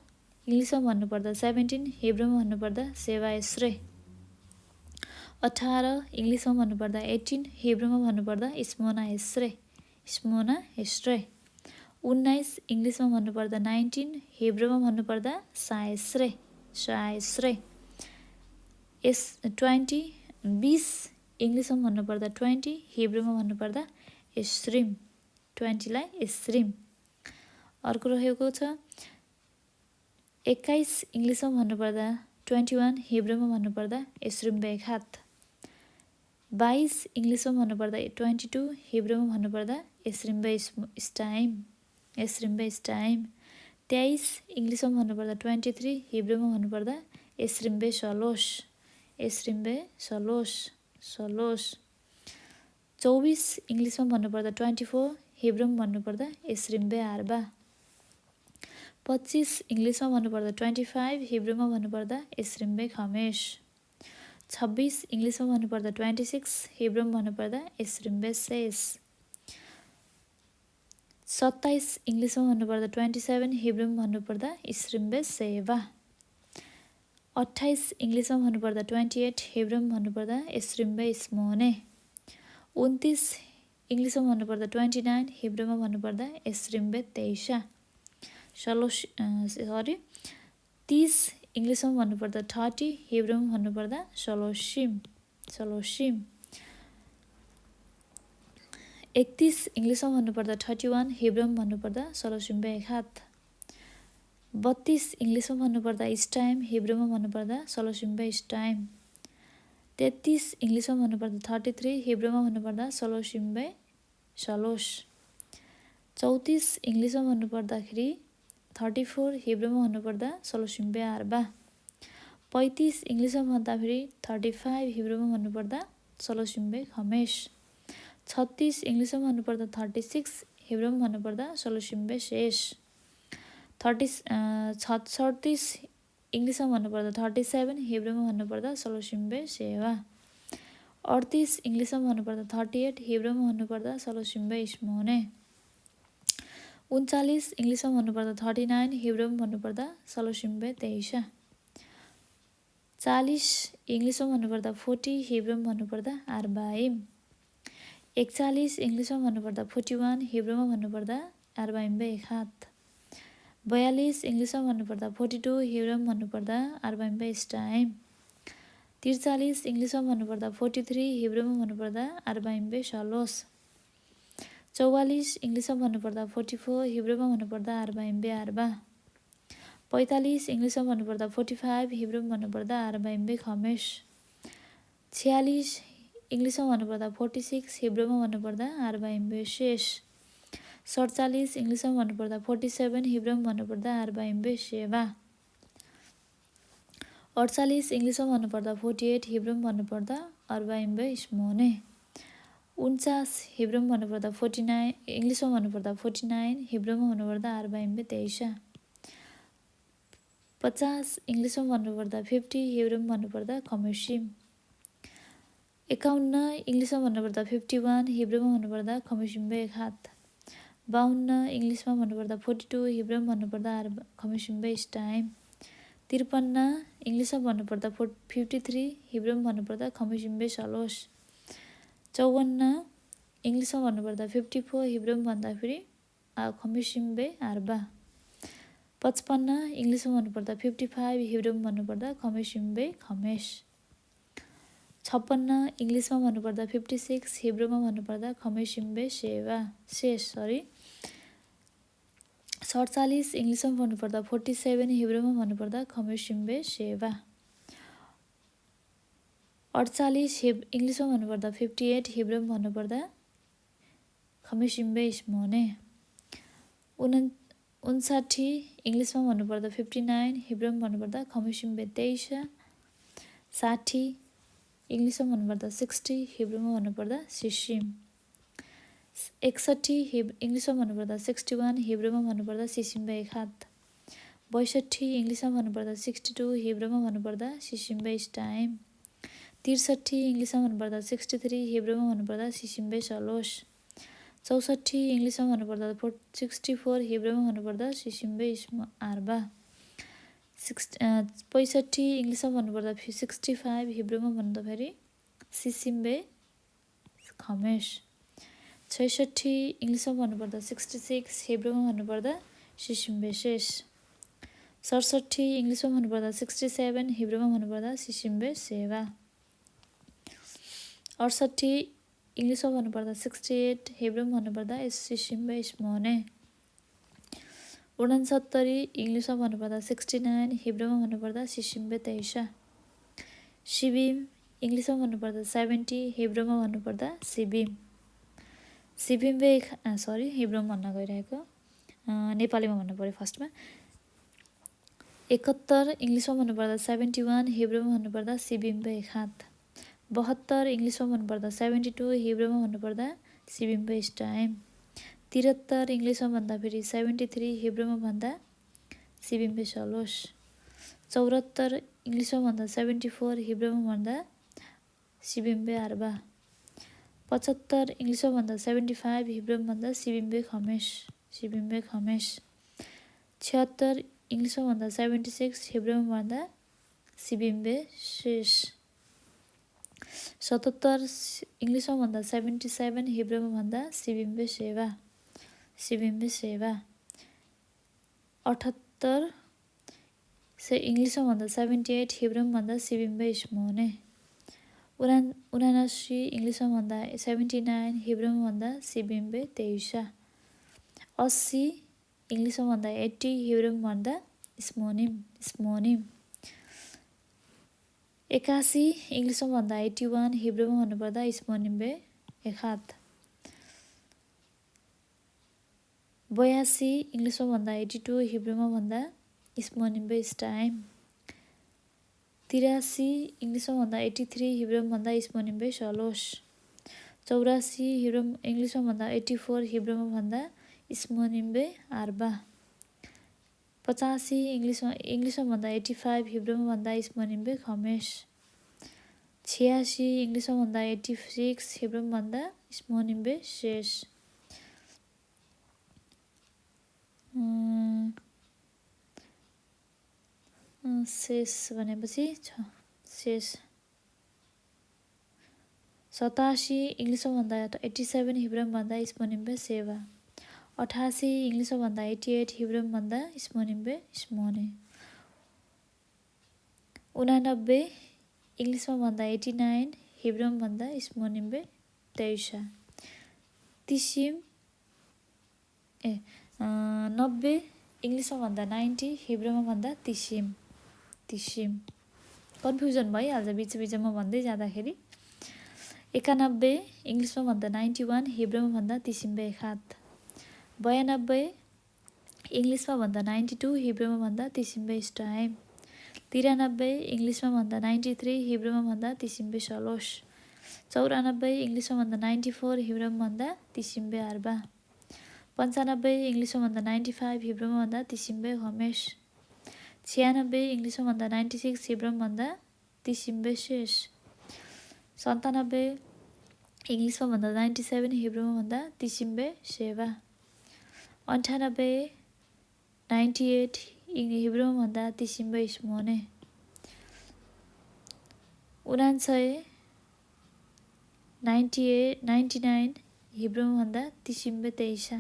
इङ्ग्लिसमा भन्नुपर्दा 17, हिब्रूमा भन्नुपर्दा सेवा एस्रे। 18 इङ्ग्लिसमा भन्नुपर्दा 18, हिब्रूमा भन्नुपर्दा स्मोना एस्रे, स्मोना एस्रे। 19 इङ्ग्लिसमा भन्नुपर्दा 19, हिब्रूमा भन्नुपर्दा साएस्रे, साएस्रे। 20 इङ्ग्लिसमा भन्नुपर्दा 20, हिब्रूमा भन्नुपर्दा एस्रिम, 20 लाई एस्रिम। अर्को रहेको छ 21 इङ्ग्लिसमा भन्नुपर्दा 21, हिब्रूमा भन्नुपर्दा एस्रिम्बे एक हात। 22 इङ्ग्लिसमा भन्नुपर्दा 22, हिब्रूमा भन्नुपर्दा एस्रिम्बे स्टाइम, एस्रिम्बे स्टाइम। 23 इङ्ग्लिसमा भन्नुपर्दा 23, हिब्रूमा भन्नुपर्दा एस्रिम्बे सलोस, एस्रिम्बे सलोस, सलोस। 24 इङ्ग्लिसमा भन्नुपर्दा 24, हिब्रूमा भन्नुपर्दा एस्रिम्बे आर्बा। 25 इङ्ग्लिसमा भन्नुपर्दा 25, हिब्रूमा भन्नुपर्दा एस्रिम्बे खमेस। 26 इङ्ग्लिसमा भन्नुपर्दा 26, हिब्रूमा भन्नुपर्दा एस्रिम्बे सेस। 27 इङ्ग्लिसमा भन्नुपर्दा 27, हिब्रूमा भन्नुपर्दा एस्रिम्बे सेवा। 28 इङ्ग्लिसमा भन्नुपर्दा 28, हिब्रूमा भन्नुपर्दा एस्रिम्बे स्मोने। 29 इङ्ग्लिसमा भन्नुपर्दा 29, हिब्रूमा भन्नुपर्दा एस्रिम्बे तेइसा, 30 इङ्ग्लिसमा भन्नुपर्दा 30, हिब्रूमा भन्नुपर्दा सलोसिम, सलोसिम। 31 इङ्ग्लिसमा भन्नुपर्दा 31, हिब्रूमा भन्नुपर्दा सलोसिम्बे एक हात। 32 इङ्ग्लिसमा भन्नुपर्दा स्टाइम, हिब्रूमा भन्नुपर्दा सलोसिम्बे स्टाइम। 33 इङ्ग्लिसमा भन्नुपर्दा 33, हिब्रूमा भन्नुपर्दा सलोसिम्बे सलोस। 34 इङ्ग्लिसमा भन्नुपर्दाखेरि 34, हिब्रूमा भन्नुपर्दा सलोसिम्बे आर्बा। 35 इङ्ग्लिसमा भन्दाखेरि 35, हिब्रूमा भन्नुपर्दा सलोसिम्बे खमेस। 36 इङ्ग्लिसमा भन्नुपर्दा 36, हिब्रूमा भन्नुपर्दा सलोसिम्बे सेस। 37 इङ्ग्लिसमा भन्नुपर्दा 37, हिब्रूमा भन्नुपर्दा सलोसिम्बे सेवा। 38 इङ्ग्लिसमा भन्नुपर्दा 38, हिब्रूमा भन्नुपर्दा सलोसिम्बे स्मोने। 39 इङ्ग्लिसमा भन्नुपर्दा 39, हिब्रूमा भन्नुपर्दा सलोसिम्बे तेइसा। 40 इङ्ग्लिसमा भन्नुपर्दा 40, हिब्रूमा भन्नुपर्दा आर्बाइम। 41 इङ्ग्लिसमा भन्नुपर्दा 41, हिब्रूमा भन्नुपर्दा अर्बाइम्बे एक हात। 42 इङ्ग्लिसमा भन्नुपर्दा 42, हिब्रूमा भन्नुपर्दा अर्बाइम्बे स्टाइम। 43 इङ्ग्लिसमा भन्नुपर्दा 43, हिब्रूमा भन्नुपर्दा अर्बाइम्बे सलोस। 44 इङ्ग्लिसमा भन्नुपर्दा 44, हिब्रूमा भन्नुपर्दा अर्बाइम्बे अर्बा। 45 इङ्ग्लिसमा भन्नुपर्दा 45, हिब्रूमा भन्नुपर्दा अर्बाइम्बे खमेस। 46 इङ्ग्लिसमा भन्नुपर्दा 46, हिब्रूमा भन्नुपर्दा अर्बाइम्बे शेष। 47 इङ्ग्लिसमा भन्नुपर्दा 47, हिब्रूमा भन्नुपर्दा अर्बाइम्बे सेवा। 48 इङ्ग्लिसमा भन्नुपर्दा 48, हिब्रूमा भन्नुपर्दा अर्बाइम्बे स्मोने। 49 हिब्रूमा भन्नुपर्दा 49, इङ्ग्लिसमा भन्नुपर्दा 49, हिब्रूमा भन्नुपर्दा अर्बाइम्बे तेइसा। 50 इङ्ग्लिसमा भन्नुपर्दा 50, हिब्रूमा भन्नुपर्दा खमेसिम। 51 इङ्ग्लिसमा भन्नुपर्दा 51, हिब्रूमा भन्नुपर्दा खमेसिम्बे एक हात। 52 इङ्ग्लिसमा भन्नुपर्दा 42, हिब्रूमा भन्नुपर्दा खमेसिम्बे स्टाइम। 53 इङ्ग्लिसमा भन्नुपर्दा 53, हिब्रूमा भन्नुपर्दा खमेसिम्बे सलोस। 54 इङ्ग्लिसमा भन्नुपर्दा 54, हिब्रूमा भन्दाखेरि खमेसिम्बे अर्बा। 55 इङ्ग्लिसमा भन्नुपर्दा 55, हिब्रूमा भन्नुपर्दा खमेसिम्बे खमेस। 56 इङ्ग्लिसमा भन्नुपर्दा 56, हिब्रूमा भन्नुपर्दा खमेसिम्बे सेवा शेष। 47 इङ्ग्लिसमा भन्नुपर्दा 47, हिब्रूमा भन्नुपर्दा खमेसिम्बे सेवा। 48 इङ्ग्लिसमा भन्नुपर्दा 58, हिब्रूमा भन्नुपर्दा खमेसिम्बे स्मोने। 59 इङ्ग्लिसमा भन्नुपर्दा 59, हिब्रूमा भन्नुपर्दा खमेसिम्बे तेइसा। 60 इङ्ग्लिसमा भन्नुपर्दा 60, हिब्रूमा भन्नुपर्दा सिसिम। 61 इङ्ग्लिसमा भन्नुपर्दा 61, हिब्रूमा भन्नुपर्दा सिसिम्बे एक हात। 62 इङ्ग्लिसमा भन्नुपर्दा 62, हिब्रूमा भन्नुपर्दा सिसिम्बे स्टाइम। 63 इङ्ग्लिसमा भन्नुपर्दा 63, हिब्रूमा भन्नुपर्दा सिसिम्बे सलोस। 64 इङ्ग्लिसमा भन्नुपर्दा 64, हिब्रूमा भन्नुपर्दा सिसिम्बे अर्बा। 65 इङ्ग्लिसमा भन्नुपर्दा 65, हिब्रूमा भन्दाखेरि सिसिम्बे खमेस। 66 इङ्ग्लिसमा भन्नुपर्दा 66, हिब्रूमा भन्नुपर्दा सिसिम्बे शेष। 67 इङ्ग्लिसमा भन्नुपर्दा 67, हिब्रूमा भन्नुपर्दा सिसिम्बे सेवा। 68 इङ्ग्लिसमा भन्नुपर्दा 68, हिब्रूमा भन्नुपर्दा सिसिम्बे स्मोने। 69 इङ्ग्लिसमा भन्नुपर्दा 69, हिब्रूमा भन्नुपर्दा सिसिम्बे तेइसा। सिबिम इङ्ग्लिसमा भन्नुपर्दा 70, हिब्रूमा भन्नुपर्दा सिबिम। सिबिम्बे हिब्रूमा भन्न गइरहेको, नेपालीमा भन्नु पऱ्यो फर्स्टमा। 71 इङ्ग्लिसमा भन्नुपर्दा 71, हिब्रूमा भन्नुपर्दा सिबिम्बे एक हात। 72 इङ्ग्लिसमा भन्नुपर्दा 72, हिब्रूमा भन्नुपर्दा सिबिम्बे स्टाइम। 73 इङ्ग्लिसमा भन्दाखेरि 73, हिब्रूमा भन्दा सिबिम्बे सलोस। 74 इङ्ग्लिसमा भन्दा 74, हिब्रूमा भन्दा सिबिम्बे अर्बा। 75 इङ्ग्लिसमा भन्दा 75, हिब्रूमा भन्दा सिबिम्बे खमेस। 76 इङ्ग्लिसमा भन्दा 76, हिब्रूमा भन्दा सिबिम्बे शेष। 77 इङ्ग्लिसमा भन्दा 77, हिब्रूमा भन्दा सिबिम्बे सेवा। 78 इङ्ग्लिसमा भन्दा 78, हिब्रूमा भन्दा सिबिम्बे स्मोने। 79 इङ्ग्लिसमा भन्दा 79, हिब्रूमा भन्दा सिबिम्बे तेइसा। 80 इङ्ग्लिसमा भन्दा 80, हिब्रूमा भन्दा स्मोनिम। 81 इङ्ग्लिसमा भन्दा 81, हिब्रूमा भन्नुपर्दा स्मोनिम्बे एक हात। 82 इङ्ग्लिसमा भन्दा 82, हिब्रूमा भन्दा स्मोनिम्बे स्टाइम। 83 इङ्ग्लिसमा भन्दा 83, हिब्रूमा भन्दा स्मोनिम्बे सलोस। 84 इङ्ग्लिसमा भन्दा 84, हिब्रूमा भन्दा स्मोनिम्बे अर्बा। 85 इङ्ग्लिसमा भन्दा 85, हिब्रूमा भन्दा स्मोनिम्बे खमेस। 86 इङ्ग्लिसमा भन्दा 86, हिब्रूमा भन्दा स्मोनिम्बे शेष। शेष भनेपछि शेष 87 इङ्ग्लिसमा भन्दा 87 हिब्रूमा भन्दा स्मोनिम्बे सेवा 88 इङ्ग्लिसमा भन्दा 88 हिब्रूमा भन्दा स्मोनिम्बे स्मोने 89 इङ्ग्लिसमा भन्दा 89 हिब्रूमा भन्दा स्मोनिम्बे तेइसा 90 इङ्ग्लिसमा भन्दा 90 हिब्रूमा भन्दा तिसिम कन्फ्युजन भइहाल्छ बिचमा भन्दै जाँदाखेरि 91 इङ्ग्लिसमा भन्दा 91 हिब्रूमा भन्दा तिसिम्बे एखात 92 इङ्ग्लिसमा भन्दा 92 हिब्रूमा भन्दा तिसिम्बे स्टाइम 93 इङ्ग्लिसमा भन्दा 93 हिब्रूमा भन्दा तिसिम्बे सलोस 94 इङ्ग्लिसमा भन्दा 94 हिब्रूमा भन्दा तिसिम्बे आर्बा 95 इङ्ग्लिसमा भन्दा 95 हिब्रूमा भन्दा तिसिम्बे हमेस 96 इङ्ग्लिसमा भन्दा 96 हिब्रूमा भन्दा तिसिम्बे शेष 97 इङ्ग्लिसमा भन्दा 97 हिब्रूमा भन्दा तिसिम्बे सेवा 98 98 हिब्रूमा भन्दा तिसिम्बे स्मोने 99 हिब्रूमा भन्दा तिसिम्बे तेइसा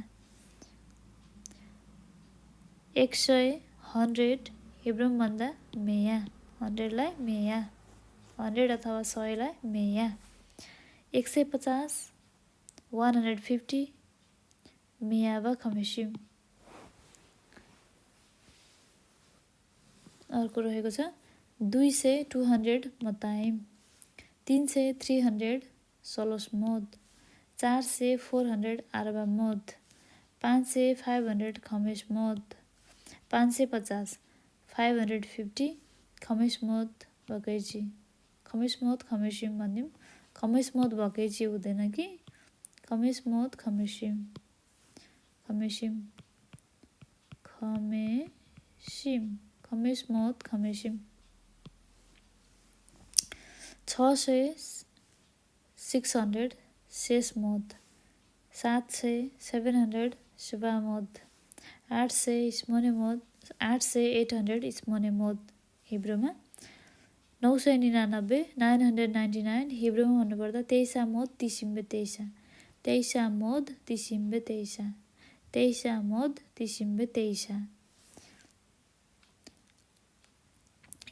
100 हिब्रूमा भन्दा मेया 100लाई मेया 100 अथवा 100लाई मेया 150 150 मेयावा खमेसिम अर्को रहेको छ 200 200 मताइम 300 300 सलोस मोद 400 400 आरबा मोद 500 500 खमेस मोद 550 550 खमेस मोद बकैची खमेस मोद खमेसिम भन्दिउँ खमेस मोद बकैची हुँदैन कि खमेस मोद खमेसिम खमेस मोद खमेसिम 600 600 शेष मोद 700 700 शुभा मोद 800 स्मोने मोद 800 800 स्मोने मोद हिब्रूमा 999 999 हिब्रूमा भन्नुपर्दा तेइसा मोद तिसिम्बे तेइसा तेइसा मोद तिसिम्बे तेइसा तेइसा मोद तिसिम्बे तेइसा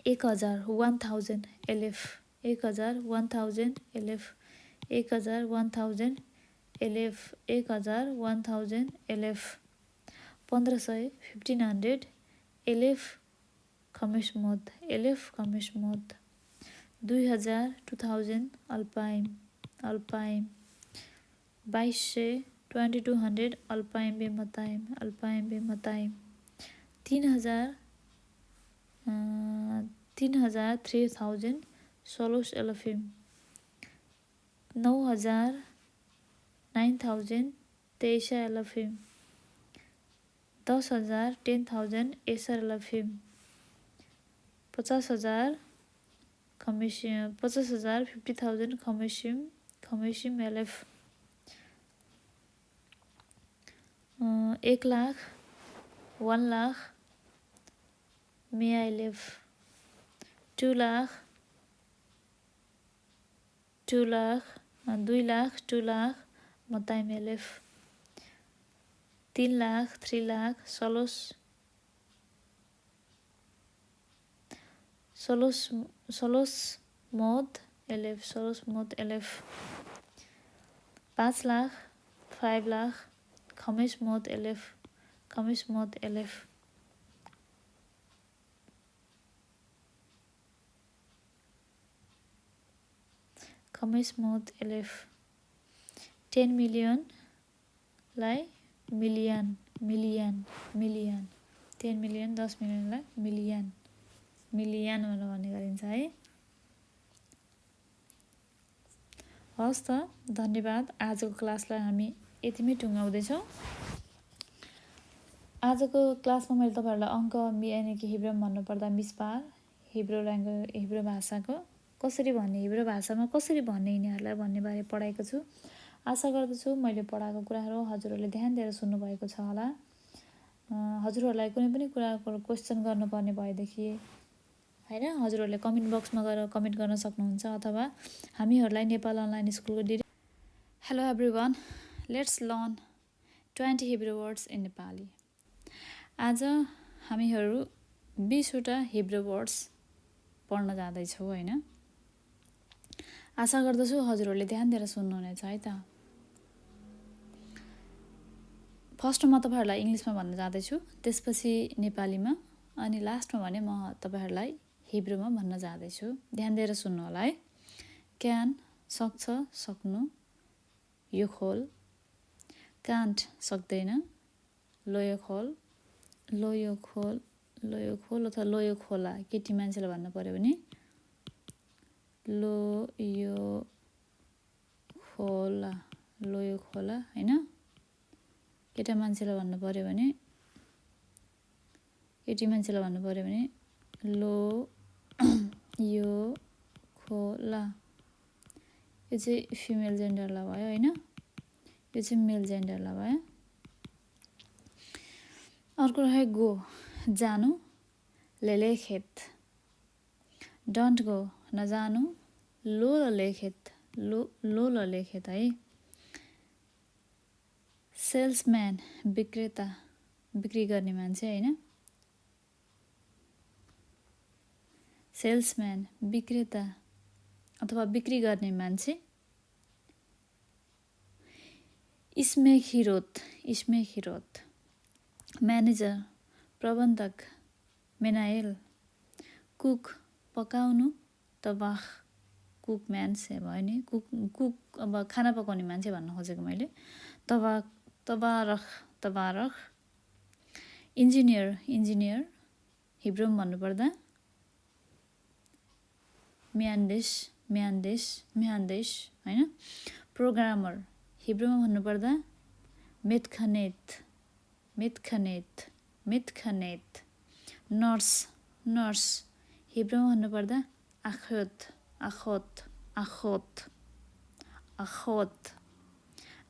1000 1000 एलेफ 1000 1000 एलेफ 1000 1000 एलेफ 1000 1000 एलेफ 1500 1500 एलेफ खमेस मोद 2000 2000 अल्पाइम 2200 2200 अल्पाइम बे मताइम 3000 3000 सोलोस एलफिम 9000 9000 तेइसा एलफिम 10,000 10,000 एसर एलफिम 50,000 खमेसिम 50,000 50,000 खमेसिम एलफ 1 लाख 1 लाख मेया एलेफ 2 लाख 2 लाख 2 लाख मताइम एलेफ 3 लाख सोलोस मोद एलेफ 5 लाख 5 लाख खमेस मोद एलेफ खमेस मोद एलेफ 10 मिलियन लाई मिलियन 10 मिलियन 10 मिलियनलाई मिलियन भनेर भन्ने गरिन्छ है। हस् त धन्यवाद। आजको क्लासलाई हामी यतिमै टुङ्गाउँदैछौँ। आजको क्लासमा मैले तपाईँहरूलाई अङ्क यानि कि हिब्रूमा भन्नुपर्दा मिसपार हिब्रू भाषाको कसरी भन्ने हिब्रू भाषामा कसरी भन्ने यिनीहरूलाई भन्ने बारे पढाएको छु। आशा गर्दछु मैले पढाएको कुराहरू हजुरहरूले ध्यान दिएर सुन्नुभएको छ होला। हजुरहरूलाई कुनै पनि कुराको क्वेसन गर्नुपर्ने भएदेखि हैन। हजुरहरूले कमेन्ट बक्समा गएर कमेन्ट गर्न सक्नुहुन्छ अथवा हामीहरूलाई नेपाल अनलाइन स्कुलको hello everyone, let's learn 20 Hebrew words in Nepali. आज हामीहरू 20वटा हिब्रू वर्ड्स पढ्न जाँदैछौँ हैन। आशा गर्दछु हजुरहरूले ध्यान दिएर सुन्नुहुनेछ है त। फर्स्टमा तपाईँहरूलाई इङ्ग्लिसमा भन्न जाँदैछु, त्यसपछि नेपालीमा, अनि लास्टमा भने म तपाईँहरूलाई हिब्रूमा भन्न जाँदैछु। ध्यान दिएर सुन्नु होला है। क्यान सक्छ, सक्नु, यो खोल। कान्ट सक्दैन, लोयो खोल, लोयो खोल, लोयो खोल अथवा लोयो खोला। केटी मान्छेलाई भन्नु पर्यो भने लोयो खोला, लोयो खोला हैन। केटा मान्छेलाई भन्नु पर्यो भने केटी मान्छेलाई भन्नु पर्यो भने लो यो खोला। यो चाहिँ फिमेल जेन्डरलाई भयो हैन, यो चाहिँ मेल जेन्डरलाई भयो। अर्को रह्यो गो, जानु, लेलेखेत। डोन्ट गो, नजानु, लो ललेखेत, लो ललेखेत है। सेल्सम्यान, विक्रेता, बिक्री गर्ने मान्छे हैन। सेल्सम्यान, विक्रेता अथवा बिक्री गर्ने मान्छे। इस्मेखिरोत, इस्मेखिरोत। म्यानेजर, प्रबन्धक, मेनायल। कुक, पकाउनु, तबाख, कुक मान्छे भयो नि, कुक अब खाना पकाउने मान्छे भन्न खोजेको मैले। तबारख, तबारख। इन्जिनियर, इन्जिनियर, हिब्रूमा भन्नुपर्दा म्यान्डेस, म्यान्डेस, म्यान्डेस हैन। प्रोग्रामर, हिब्रूमा भन्नुपर्दा मेटखनेत, मेटखनेत, मेटखनेत। नर्स, नर्स, हिब्रूमा भन्नुपर्दा आखोत, आखोत, आखोत, आखोत।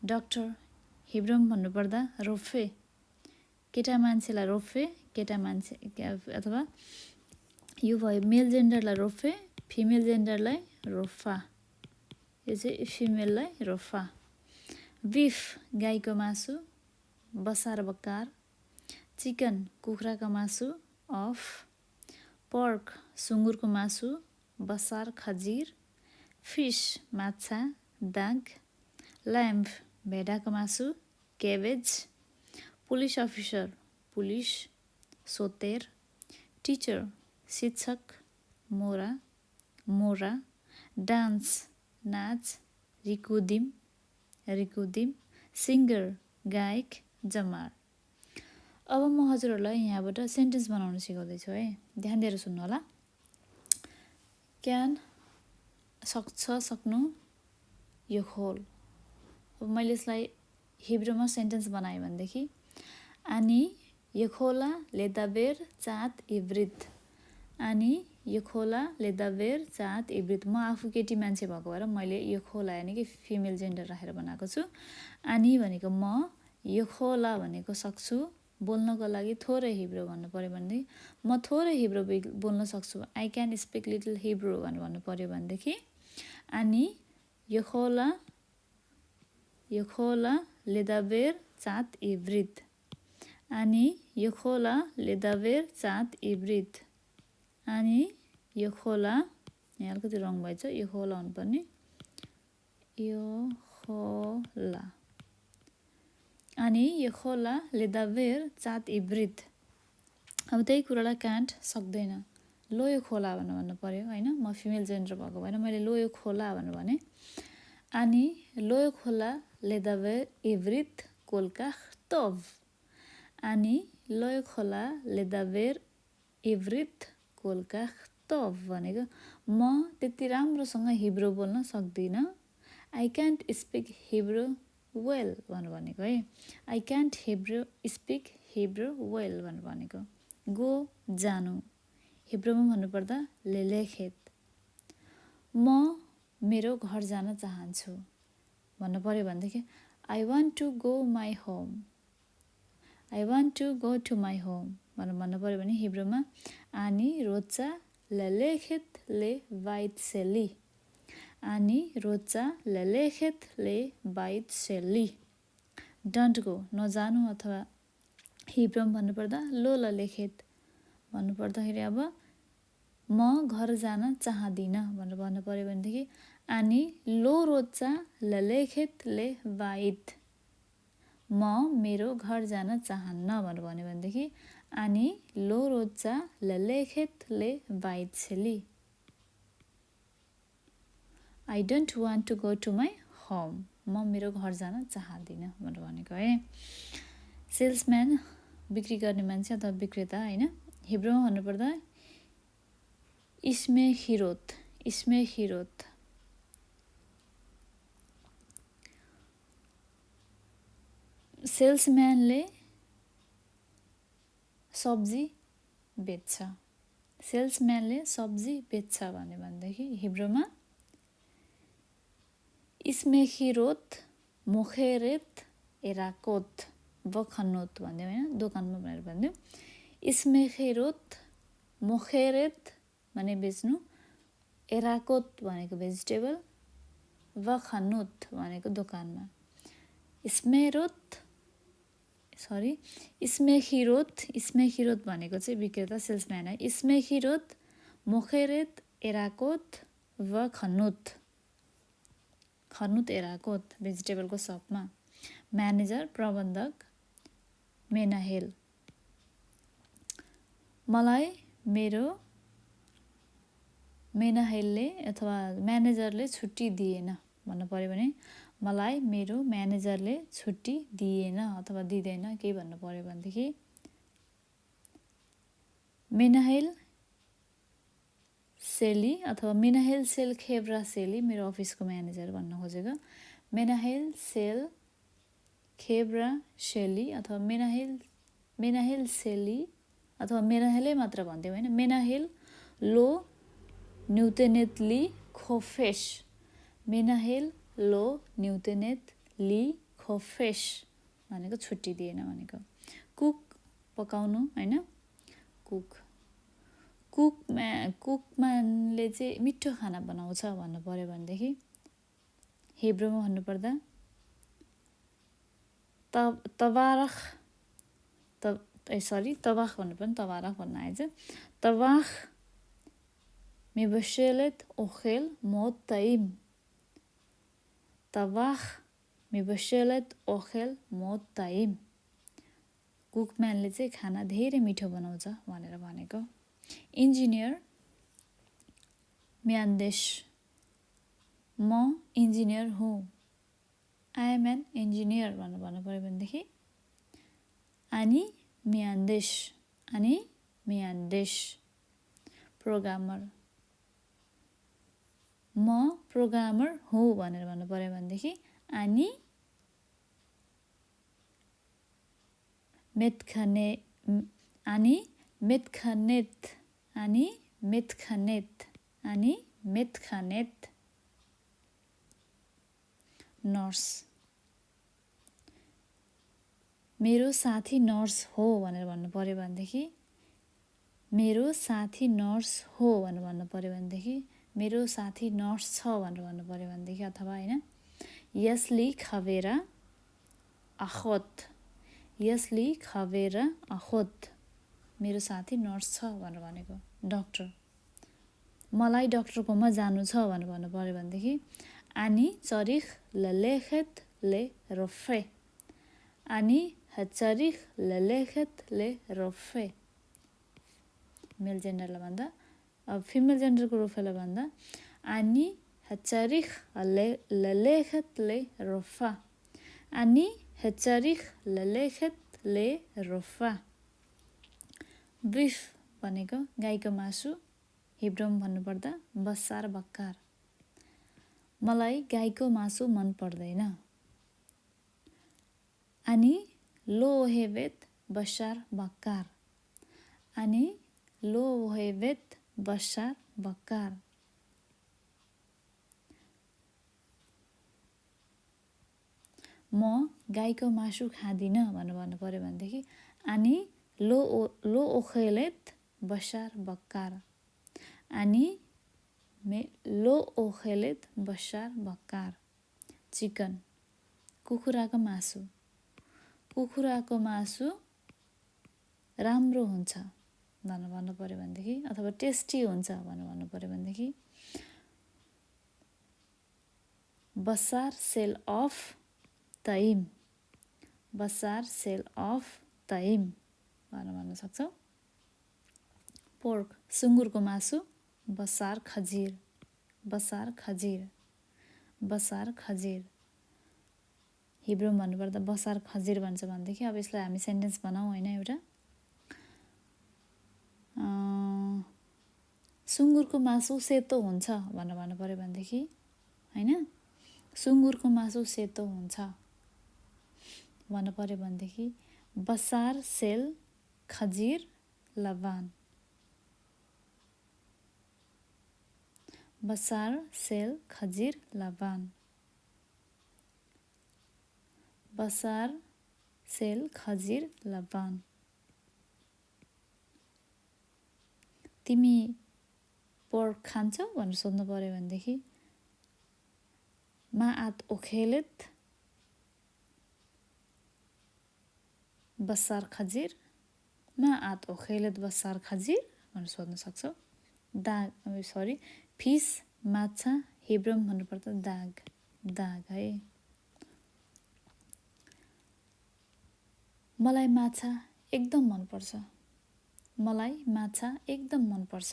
डाक्टर, हिब्रूमा भन्नुपर्दा रोफे। केटा मान्छेलाई रोफे, केटा मान्छे अथवा यो भयो मेल जेन्डरलाई रोफे, फिमेल जेन्डरलाई रोफा। यो चाहिँ फिमेललाई रोफा। बिफ, गाईको मासु, बसार बकार। चिकन, कुखुराको मासु, अफ। पर्क, सुँगुरको मासु, बसार खजिर। फिस, माछा, दाग। ल्याम्ब, भेडाको मासु, केबेज। पुलिस अफिसर, पुलिस, सोतेर। टिचर, शिक्षक, मोरा, मोरा। डान्स, नाच, रिकुदिम, रिकुदिम। सिङ्गर, गायक, जमार। अब म हजुरहरूलाई यहाँबाट सेन्टेन्स बनाउन सिकाउँदैछु है। ध्यान दिएर सुन्नु होला। क्यान सक्छ, सक्नु, यो खोल। अब मैले यसलाई हिब्रूमा सेन्टेन्स बनाएँ भनेदेखि आनी यो खोला लेदाबेर चात इब्रित। आनी यो खोला लेदाबेर चात इब्रित। म आफू केटी मान्छे भएको भएर मैले यो खोला यानि कि फिमेल जेन्डर राखेर बनाएको छु। आनी भनेको म, यो खोला भनेको सक्छु। बोल्नको लागि थोरै हिब्रू भन्नु पर्यो भनेदेखि म थोरै हिब्रू बोल्न सक्छु। I can speak little Hebrew भन्नु पर्यो भनेदेखि आनी यो खोला, यो खोला लेदाबेर चात इब्रित। आनी यो खोला लेदाबेर चात इब्रित। आनी यो खोला, यहाँ अलिकति रङ भएछ, यो खोला हुनुपर्ने, यो खोला। अनि यो खोला लेदाबेर चात इब्रित। अब त्यही कुरालाई कान्ट सक्दैन, लो यो खोला भन्नु पर्यो होइन। म फिमेल जेन्डर भएको भएर मैले लो यो खोला भने। अनि लो यो खोला लेदाबेर इब्रित कोलकाख तोभ। अनि लो यो खोला लेदाबेर इब्रित कोलकाख तोभ भनेको म त्यति राम्रोसँग हिब्रू बोल्न सक्दिनँ। I can't speak Hebrew well भनेको है। I can't speak Hebrew well भनेको। गो, जानु, हिब्रूमा भन्नुपर्दा लेलेखेत। म मेरो घर जान चाहन्छु भन्नु पर्यो भनेदेखि I want to go my home. I want to go to my home भन्नु पर्यो भने हिब्रूमा आनी Rochak leleket le Weizsäli. Ani rocha leleket le Weizsäli. Don't go, नजानु अथवा हिब्रोमा भन्नुपर्दा लो ललेखेत भन्नुपर्दाखेरि अब म घर जान चाहदिन भनेर भन्नु पर्यो भनेदेखि अनि लो रोचा ललेखेत ले वाइट म मेरो घर जान चाहन्न भनेर भन्यो भनेदेखि अनि लो रोचा ललेखेत ले वाइट छेली I don't want to go to my home म मेरो घर जान चाहदिन भनेर भनेको है सेल्सम्यान बिक्री गर्ने मान्छे अथवा विक्रेता हैन हिब्रोमा भन्नुपर्दा इसमे खिरोत सेल्सम्यानले सब्जी बेच्छ भन्यो भनेदेखि हिब्रोमा इसमे खिरोत मोखेरेत एराकोत वखनोत भन्यो हैन दोकानमा भनेर भन्यो इसमे खिरोत मोखेरेत भने बेच्नु एराकोत भनेको भेजिटेबल वखनोत भनेको दोकानमा इसमे खिरोत भनेको चाहिँ विक्रेता सेल्सम्यान है इसमे खिरोत मोखेरेत एराकोत वखनोत खनुत एराकोत भेजिटेबलको सपमा म्यानेजर प्रबन्धक मेनाहेल मलाई मेरो मेनाहेलले अथवा म्यानेजरले छुट्टी दिएन भन्नु पर्यो भने मलाई मेरो म्यानेजरले छुट्टी दिएन अथवा दिदैन के भन्नु पर्यो भनेदेखि मेनाहेल सेली अथवा मेनाहेल सेल खेब्रा सेली मेरो अफिसको म्यानेजर भन्न खोजेको मेनाहेल सेल खेब्रा सेली अथवा मेनाहेल सेली अथवा मेनाहेलै मात्र भन्थ्यौँ हैन मेनाहेल लो न्युतेनेतली खोफेस मेनाहेल लो न्युतेनेतली खोफेस भनेको छुट्टी दिएन भनेको कुक पकाउनु हैन कुकम्यानले चाहिँ मिठो खाना बनाउँछ भन्नु पर्यो भनेदेखि हिब्रोमा भन्नुपर्दा तबाख भन्नु पर्ने तबारख भन्न आएछ तबाख मिबशेलेत ओखेल मोत ताइम तबाख मिबशेलेत ओखेल मोत ताइम कुकम्यानले चाहिँ खाना धेरै मिठो बनाउँछ भनेर भनेको इन्जिनियर म्यान्देश म इन्जिनियर हुँ आई एम एन इन्जिनियर भन्नु पर्यो भनेदेखि अनि म्यान्देश प्रोग्रामर म प्रोग्रामर हुँ भनेर भन्नु पर्यो भनेदेखि अनि मेतखानेत नर्स मेरो साथी नर्स हो भनेर भन्नु पर्यो भनेदेखि मेरो साथी नर्स हो भनेर भन्नु पर्यो भनेदेखि मेरो साथी नर्स छ भनेर भन्नु पर्यो भनेदेखि अथवा हैन यसली खवेरा अखोत मेरो साथी नर्स छ भनेर भनेको डाक्टर मलाई डाक्टरकोमा जानु छ भनेर भन्नु पर्यो भनेदेखि अनि चरिख ललेखेत ले रोफे अनि हचरिख ललेखेत ले रोफे मेल जेन्डरलाई भन्दा अब फिमेल जेन्डरको रोफेलाई भन्दा अनि हचरिख ललेखेत ले रोफा अनि हचरिख ललेखेत ले रोफा बिफ भनेको गाईको मासु हिब्रोमा भन्नुपर्दा बसार बक्कार मलाई गाईको मासु मन पर्दैन अनि लो ओहेवेत बसार बक्कार अनि लो ओहेवेत बसार बक्कार म गाईको मासु खाँदिन भनेर भन्नु पर्यो भनेदेखि अनि लो ओखेलेत बसार बक्कार अनि लो ओखेलेत बसार बक्कार चिकन कुखुराको मासु कुखुराको मासु राम्रो हुन्छ भन्नु पर्यो भनेदेखि अथवा टेस्टी हुन्छ भन्नु पर्यो भनेदेखि बसार सेल अफ तइम बसार सेल अफ तइम भन्न सक्छौँ। पोर्क सुँगुरको मासु बसार खजिर बसार खजिर बसार खजिर हिब्रूमा भन्नुपर्दा बसार खजिर भन्छ भनेदेखि अब यसलाई हामी सेन्टेन्स बनाऊँ होइन एउटा सुँगुरको मासु सेतो हुन्छ भन्नु पर्यो भनेदेखि होइन सुँगुरको मासु सेतो हुन्छ भन्नु पर्यो भनेदेखि बसार सेल खजिर लबान बसार सेल खजिर लबान बसार सेल खजिर लबान तिमी पोर्क खान्छौ भनेर सोध्नु पर्यो भनेदेखि मा आत ओखेलेत बसार खजिर मा आत ओखेलेत बसार खजिर भनेर सोध्न सक्छौ। फिस माछा हिब्रूमा भन्नुपर्दा दाग है। मलाई माछा एकदम मनपर्छ मलाई माछा एकदम मनपर्छ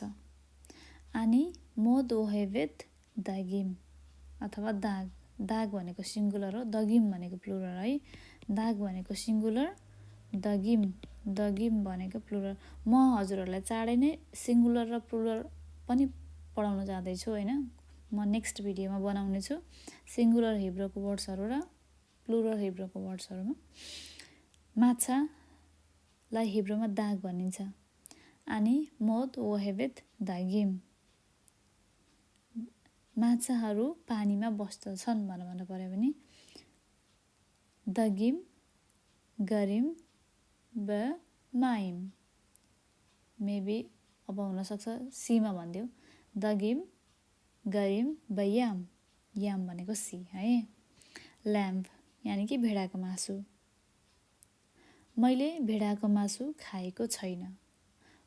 अनि मोद ओहेवेत दागिम अथवा दाग दाग भनेको सिङ्गुलर हो दगिम भनेको प्लुरल है दाग भनेको सिङ्गुलर दगिम भनेको प्लुरल म हजुरहरूलाई चाँडै नै सिङ्गुलर र प्लुरल पनि पढाउन जाँदैछु होइन म नेक्स्ट भिडियोमा बनाउने छु सिङ्गुलर हिब्रूको वर्ड्सहरू र प्लुरल हिब्रूको वर्ड्सहरूमा माछालाई हिब्रूमा दाग भनिन्छ अनि मोद ओहेवेत दागिम माछाहरू पानीमा बस्दछन् भन्नु पर्यो भने दगिम गरिम ब माइम मेबी अब हुनसक्छ सीमा भनिदियो दगिम गरिम ब याम भनेको सी है। ल्याम्ब यानि कि भेडाको मासु मैले भेडाको मासु खाएको छैन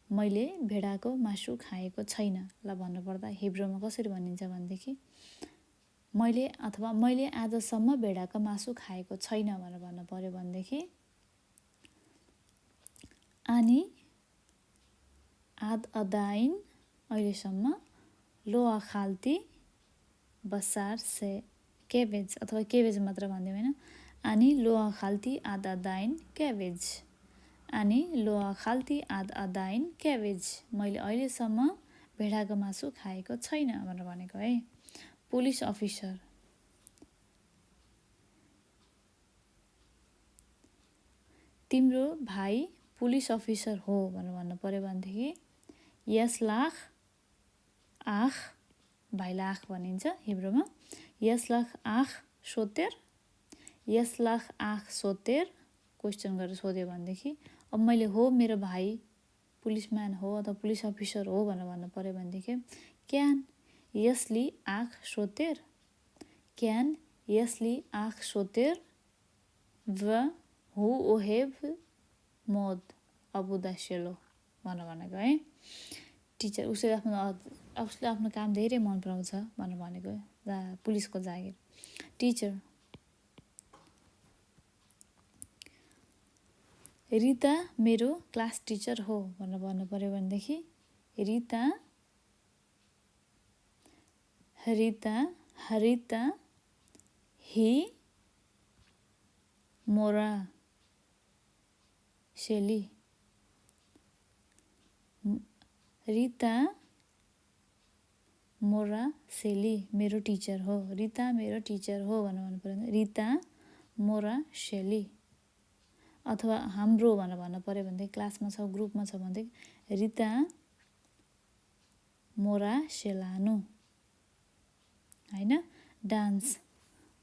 मैले भेडाको मासु खाएको छैन ल भन्नुपर्दा हिब्रूमा कसरी भनिन्छ भनेदेखि मैले आजसम्म भेडाको मासु खाएको छैन भनेर भन्नु पर्यो भनेदेखि अनि आद अदाइन अहिलेसम्म लो अखाल्ती बसार से केबेज अथवा केबेज मात्र भनिदिउँ होइन अनि लो अखाल्ती आद अदाइन केबेज अनि लो अखाल्ती आद अदाइन केबेज मैले अहिलेसम्म भेडाको मासु खाएको छैन भनेर भनेको है। पुलिस अफिसर तिम्रो भाइ पुलिस अफिसर हो भनेर भन्नु पर्यो भनेदेखि यसलाख आख भाइलाई आख भनिन्छ हिब्रूमा यसलाख आख सोतेर यसलाख आख सोतेर क्वेसन गरेर सोध्यो भनेदेखि अब मैले हो मेरो भाइ पुलिसम्यान हो अथवा पुलिस अफिसर हो भनेर भन्नु पर्यो भनेदेखि क्यान यसली आख सोतेर क्यान यसली आख सोतेर व हु ओहेब मोद अबुदासेलो भनेको है। टिचर उसले आफ्नो काम धेरै मन पराउँछ भनेको पुलिसको जागिर। टिचर रिता मेरो क्लास टिचर हो भनेर भन्नु पर्यो भनेदेखि हरिता हि मोरा शेली रिता मोरा सेली मेरो टिचर हो रिता मेरो टिचर हो भनेर भन्नु पर्यो रिता मोरा शेली अथवा हाम्रो भनेर भन्नु पर्यो भनेदेखि क्लासमा छ ग्रुपमा छ भनेदेखि रिता मोरा सेलानु होइन। डान्स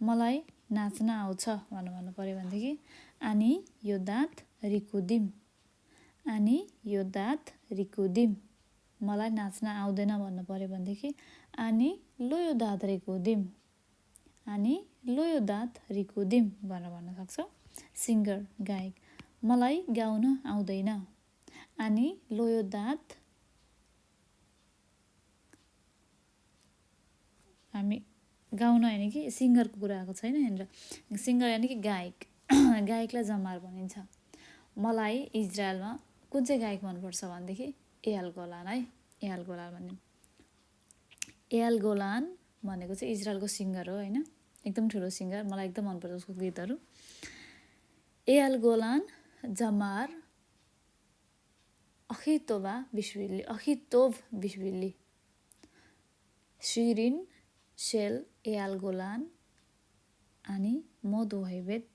मलाई नाच्न आउँछ भनेर भन्नु पर्यो भनेदेखि अनि यो दाँत रिकुदिम मलाई नाच्न आउँदैन भन्नु पर्यो भनेदेखि आनी लोयो दात रिकुदिम, आनी लोयो दात रिकुदिम भनेर भन्न सक्छौँ। सिङ्गर गायक, मलाई गाउन आउँदैन, आनी लोयो दात, हामी गाउन यानि कि सिङ्गरको कुरा आएको छैन यहाँनिर, सिङ्गर यानि कि गायक, गायकलाई जमार भनिन्छ। मलाई इजरायलमा कुन चाहिँ गायक मनपर्छ भनेदेखि एयाल गोलान है, एयाल गोलान भन्ने, एयाल गोलान भनेको चाहिँ इजरायलको सिङ्गर हो होइन, एकदम ठुलो सिङ्गर, मलाई एकदम मनपर्छ उसको गीतहरू। एयाल गोलान जमार अखितोभा बिस्विल्ली, शिरिन शेल एयाल गोलान आणि मोद ओहेबेत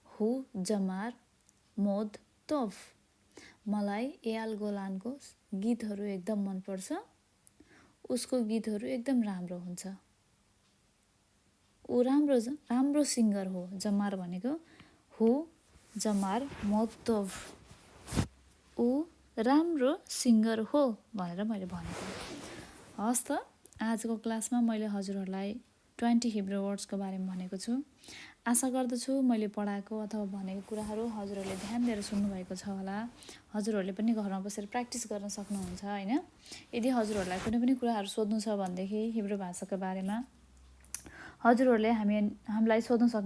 हु जमार मोद तोफ। मलाई एयाल गोलानको गीतहरू एकदम मनपर्छ, उसको गीतहरू एकदम राम्रो हुन्छ, ऊ राम्रो सिङ्गर हो। जमार भनेको हु जमार मोद तोफ, ऊ राम्रो सिङ्गर हो भनेर मैले भनेको। हस् त, आजको क्लासमा मैले हजुरहरूलाई 20 हिब्रू वर्ड्सको बारेमा भनेको छु। आशा गर्दछु मैले पढाएको अथवा भनेको कुराहरू हजुरहरूले ध्यान दिएर सुन्नुभएको छ होला। हजुरहरूले पनि घरमा बसेर प्र्याक्टिस गर्न सक्नुहुन्छ होइन। यदि हजुरहरूलाई कुनै पनि कुराहरू सोध्नु छ भनेदेखि हिब्रू भाषाको बारेमा हजुरहरूले हामीलाई सोध्न सक्नु